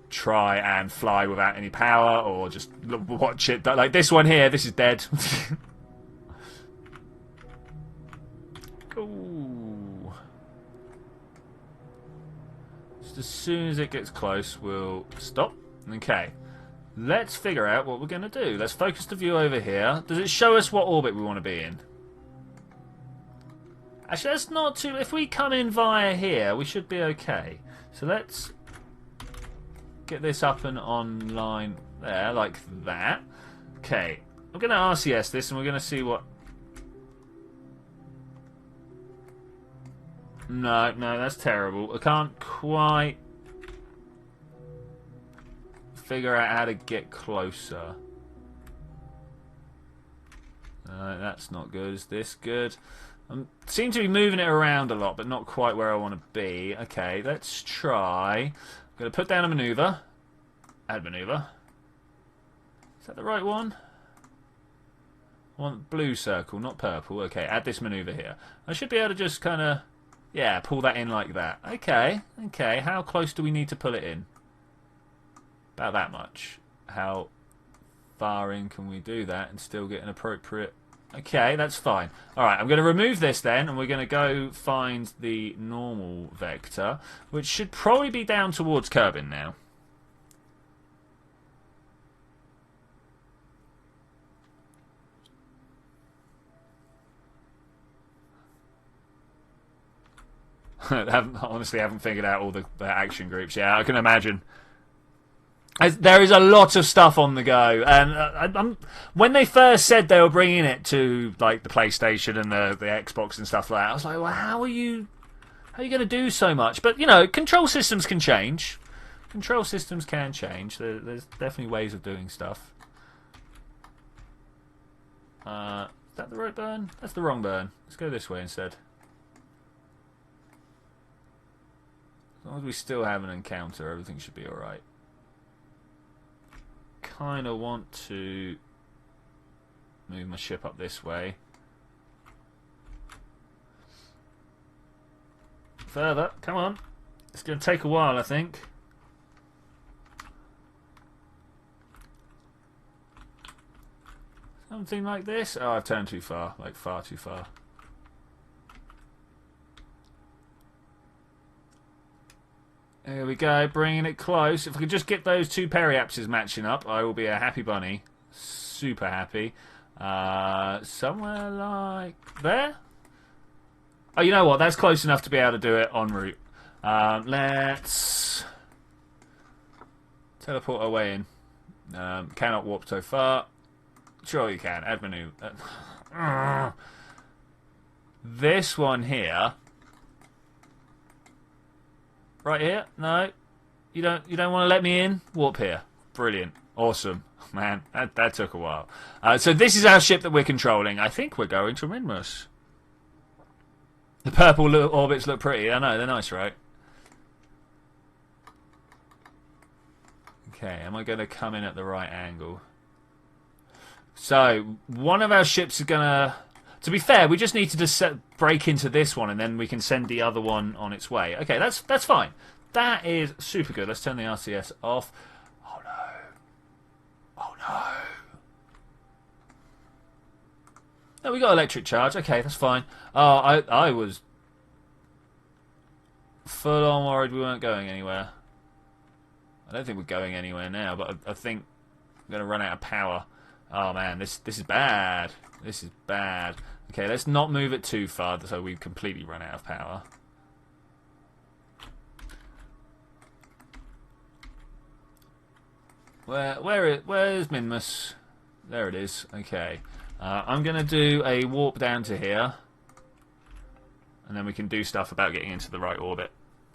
try and fly without any power or just watch it. Like this one here, this is dead. Ooh. Just as soon as it gets close, we'll stop. Okay. Let's figure out what we're going to do. Let's focus the view over here. Does it show us what orbit we want to be in? Actually, that's not too... If we come in via here, we should be okay. So let's get this up and online there, like that. Okay. I'm going to RCS this, and we're going to see what... No, that's terrible. I can't quite... figure out how to get closer. That's not good. Is this good? I seem to be moving it around a lot, but not quite where I want to be. Okay, let's try. I'm going to put down a maneuver. Add maneuver. Is that the right one? I want blue circle, not purple. Okay, add this maneuver here. I should be able to just kind of, yeah, pull that in like that. Okay. How close do we need to pull it in? About that much. How far in can we do that and still get an appropriate... Okay, that's fine. Alright, I'm going to remove this then, and we're going to go find the normal vector, which should probably be down towards Kerbin now. Honestly, haven't figured out all the action groups. Yeah, I can imagine. There is a lot of stuff on the go, and when they first said they were bringing it to like the PlayStation and the Xbox and stuff like that, I was like, well, how are you going to do so much? But you know, control systems can change. Control systems can change. There's definitely ways of doing stuff. Is that the right burn? That's the wrong burn. Let's go this way instead. As long as we still have an encounter, everything should be alright. Kind of want to move my ship up this way. Further, come on. It's going to take a while, I think. Something like this. Oh, I've turned too far. Like, far too far. There we go, bringing it close. If I could just get those two periapses matching up, I will be a happy bunny. Super happy. Somewhere like there? Oh, you know what? That's close enough to be able to do it en route. Let's teleport our way in. Cannot warp so far. Sure you can. Add menu. This one here. Right here? No. You don't want to let me in? Warp here. Brilliant. Awesome. Man, that took a while. So this is our ship that we're controlling. I think we're going to Minmus. The purple orbits look pretty. I know, they're nice, right? Okay, am I going to come in at the right angle? So, one of our ships is going to... To be fair, we just need to just break into this one and then we can send the other one on its way. Okay, that's fine. That is super good. Let's turn the RCS off. Oh no. Oh no. No, we got electric charge. Okay, that's fine. Oh, I was full on worried we weren't going anywhere. I don't think we're going anywhere now, but I think I'm going to run out of power. Oh man, this is bad. This is bad. Okay, let's not move it too far so we've completely run out of power. Where's Minmus? There it is. Okay. I'm going to do a warp down to here. And then we can do stuff about getting into the right orbit.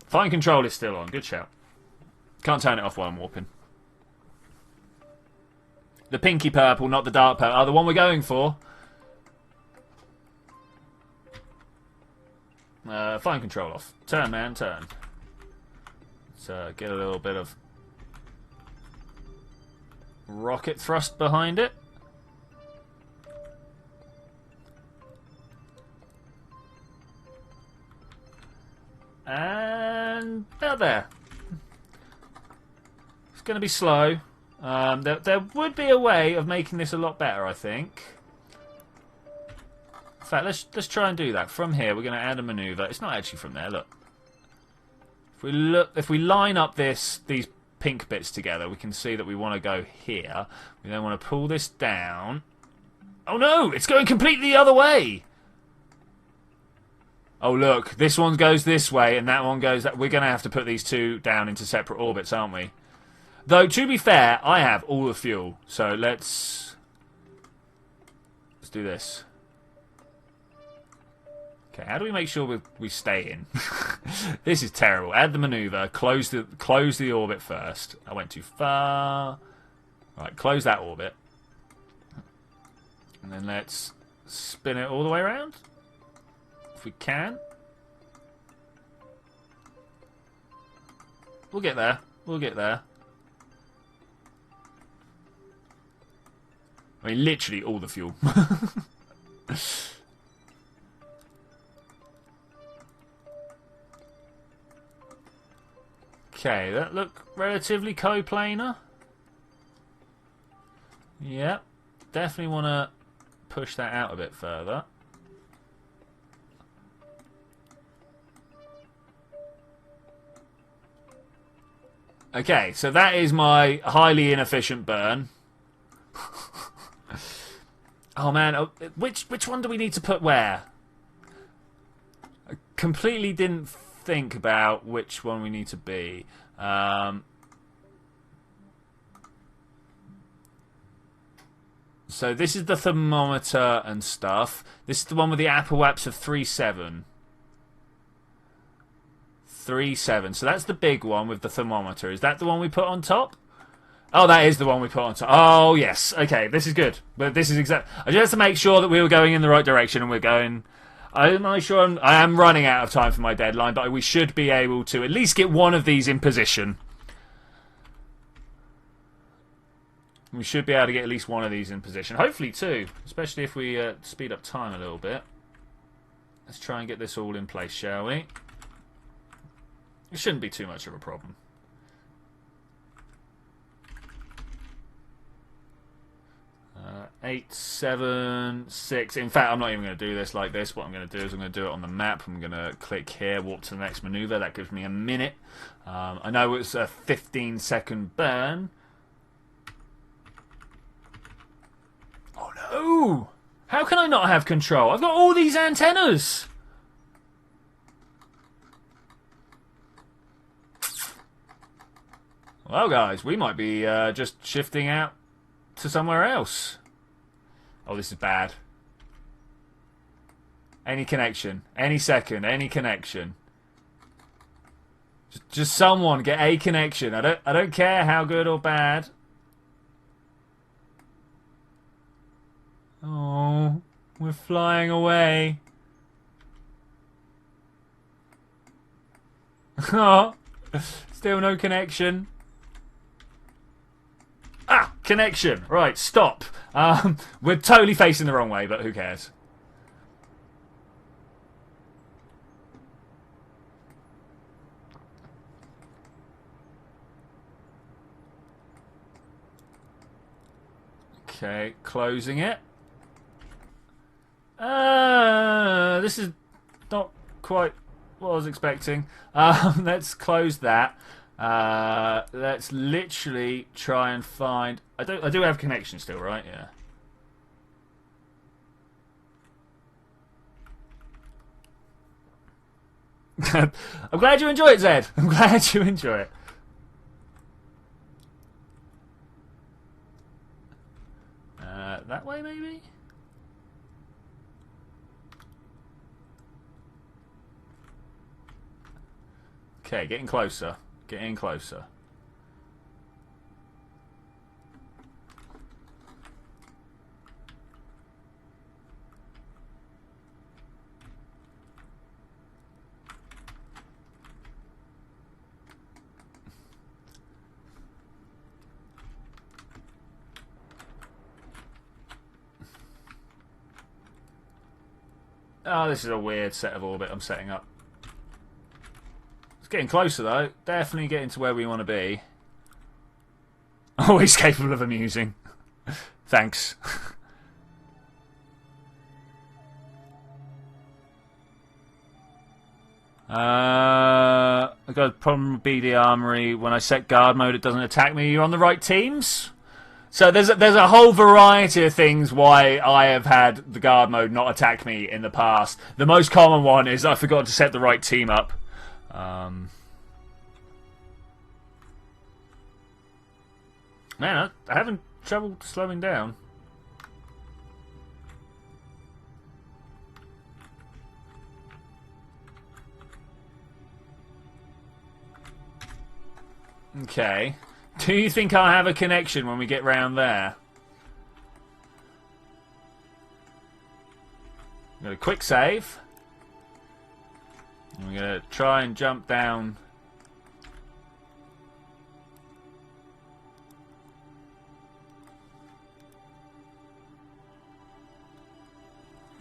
Fine control is still on. Good shout. Can't turn it off while I'm warping. The pinky purple, not the dark purple. Oh, the one we're going for. Fine control off. Turn, man, turn. Let's get a little bit of rocket thrust behind it. And about there. It's going to be slow. There would be a way of making this a lot better, I think. In fact, let's try and do that. From here, we're going to add a maneuver. It's not actually from there. Look, if we line up these pink bits together, we can see that we want to go here. We then want to pull this down. Oh no! It's going completely the other way. Oh look, this one goes this way, and that one goes that. We're going to have to put these two down into separate orbits, aren't we? Though, to be fair, I have all the fuel, so let's do this. Okay, how do we make sure we stay in? This is terrible. Add the maneuver. Close the orbit first. I went too far. Right, close that orbit. And then let's spin it all the way around. If we can. We'll get there. We'll get there. I mean, literally all the fuel. Okay, that look relatively coplanar. Yep, definitely want to push that out a bit further. Okay, so that is my highly inefficient burn. Oh man, which one do we need to put where? I completely didn't think about which one we need to be. So this is the thermometer and stuff. This is the one with the apoaps of 3.7. 3.7. So that's the big one with the thermometer. Is that the one we put on top? Oh, that is the one we put on top. Oh, yes. Okay, this is good. But this is exact. I just had to make sure that we were going in the right direction, and we're going. I'm not sure I am running out of time for my deadline, but we should be able to at least get one of these in position. We should be able to get at least one of these in position. Hopefully two, especially if we speed up time a little bit. Let's try and get this all in place, shall we? It shouldn't be too much of a problem. Eight, 7, 6. In fact, I'm not even going to do this like this. What I'm going to do is I'm going to do it on the map. I'm going to click here, walk to the next maneuver. That gives me a minute. I know it's a 15-second burn. Oh no! How can I not have control? I've got all these antennas! Well, guys, we might be just shifting out to somewhere else. Oh, this is bad. Any connection. Any second. Any connection. Just someone get a connection. I don't care how good or bad. Oh, we're flying away. Oh, still no connection. Ah, connection. Right, stop. We're totally facing the wrong way, but who cares? Okay, closing it. This is not quite what I was expecting. Let's close that. Let's literally try and find. I do have connection still, right? Yeah. I'm glad you enjoy it, Zed. I'm glad you enjoy it. That way, maybe? Okay, getting closer. Getting closer. Oh, this is a weird set of orbit I'm setting up. It's getting closer, though. Definitely getting to where we want to be. Always capable of amusing. Thanks. I've got a problem with BD Armory. When I set guard mode, it doesn't attack me. You're on the right teams? So there's a whole variety of things why I have had the guard mode not attack me in the past. The most common one is I forgot to set the right team up. Man, I haven't trouble slowing down. Okay. Do you think I'll have a connection when we get round there? I'm going to quick save. I'm going to try and jump down.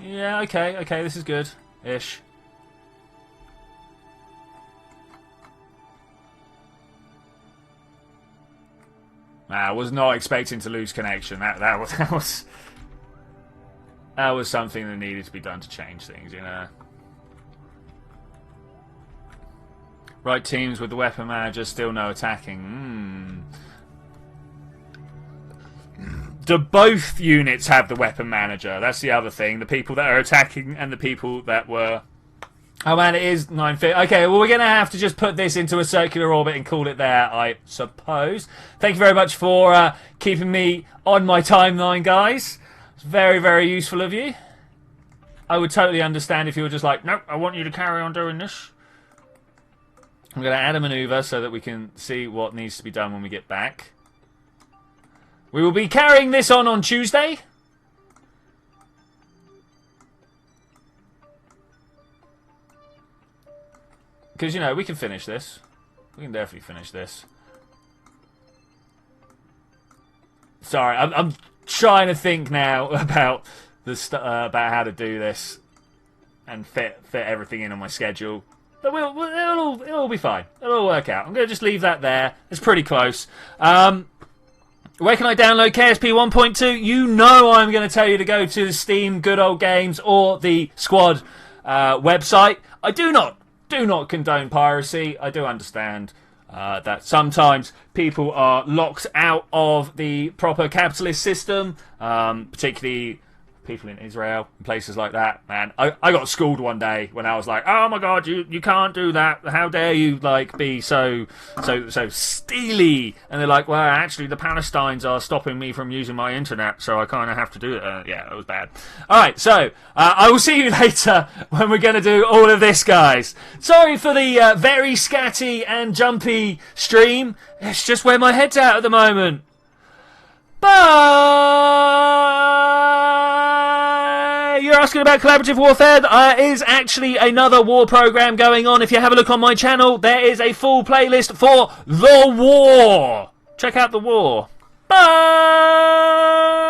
Yeah, okay, this is good. Ish. I was not expecting to lose connection. That was something that needed to be done to change things, you know. Right teams with the weapon manager, still no attacking. Do both units have the weapon manager? That's the other thing. The people that are attacking and the people that were... Oh man, it is 9:50. Okay, well we're going to have to just put this into a circular orbit and call it there, I suppose. Thank you very much for keeping me on my timeline, guys. It's very, very useful of you. I would totally understand if you were just like, nope, I want you to carry on doing this. I'm going to add a maneuver so that we can see what needs to be done when we get back. We will be carrying this on Tuesday. Because, you know, we can finish this. We can definitely finish this. Sorry, I'm trying to think now about about how to do this and fit everything in on my schedule. But it'll all be fine. It'll all work out. I'm going to just leave that there. It's pretty close. Where can I download KSP 1.2? You know I'm going to tell you to go to the Steam Good Old Games or the Squad website. I do not condone piracy. I do understand that sometimes people are locked out of the proper capitalist system, particularly people in Israel and places like that. Man, I got schooled one day when I was like, oh my god, you can't do that. How dare you like be so steely? And they're like, well, actually the Palestinians are stopping me from using my internet, so I kind of have to do it. Yeah, it was bad. Alright, so I will see you later when we're going to do all of this, guys. Sorry for the very scatty and jumpy stream. It's just where my head's at the moment. Bye! You're asking about collaborative warfare. There is actually another war program going on. If you have a look on my channel, there is a full playlist for the war. Check out the war. Bye!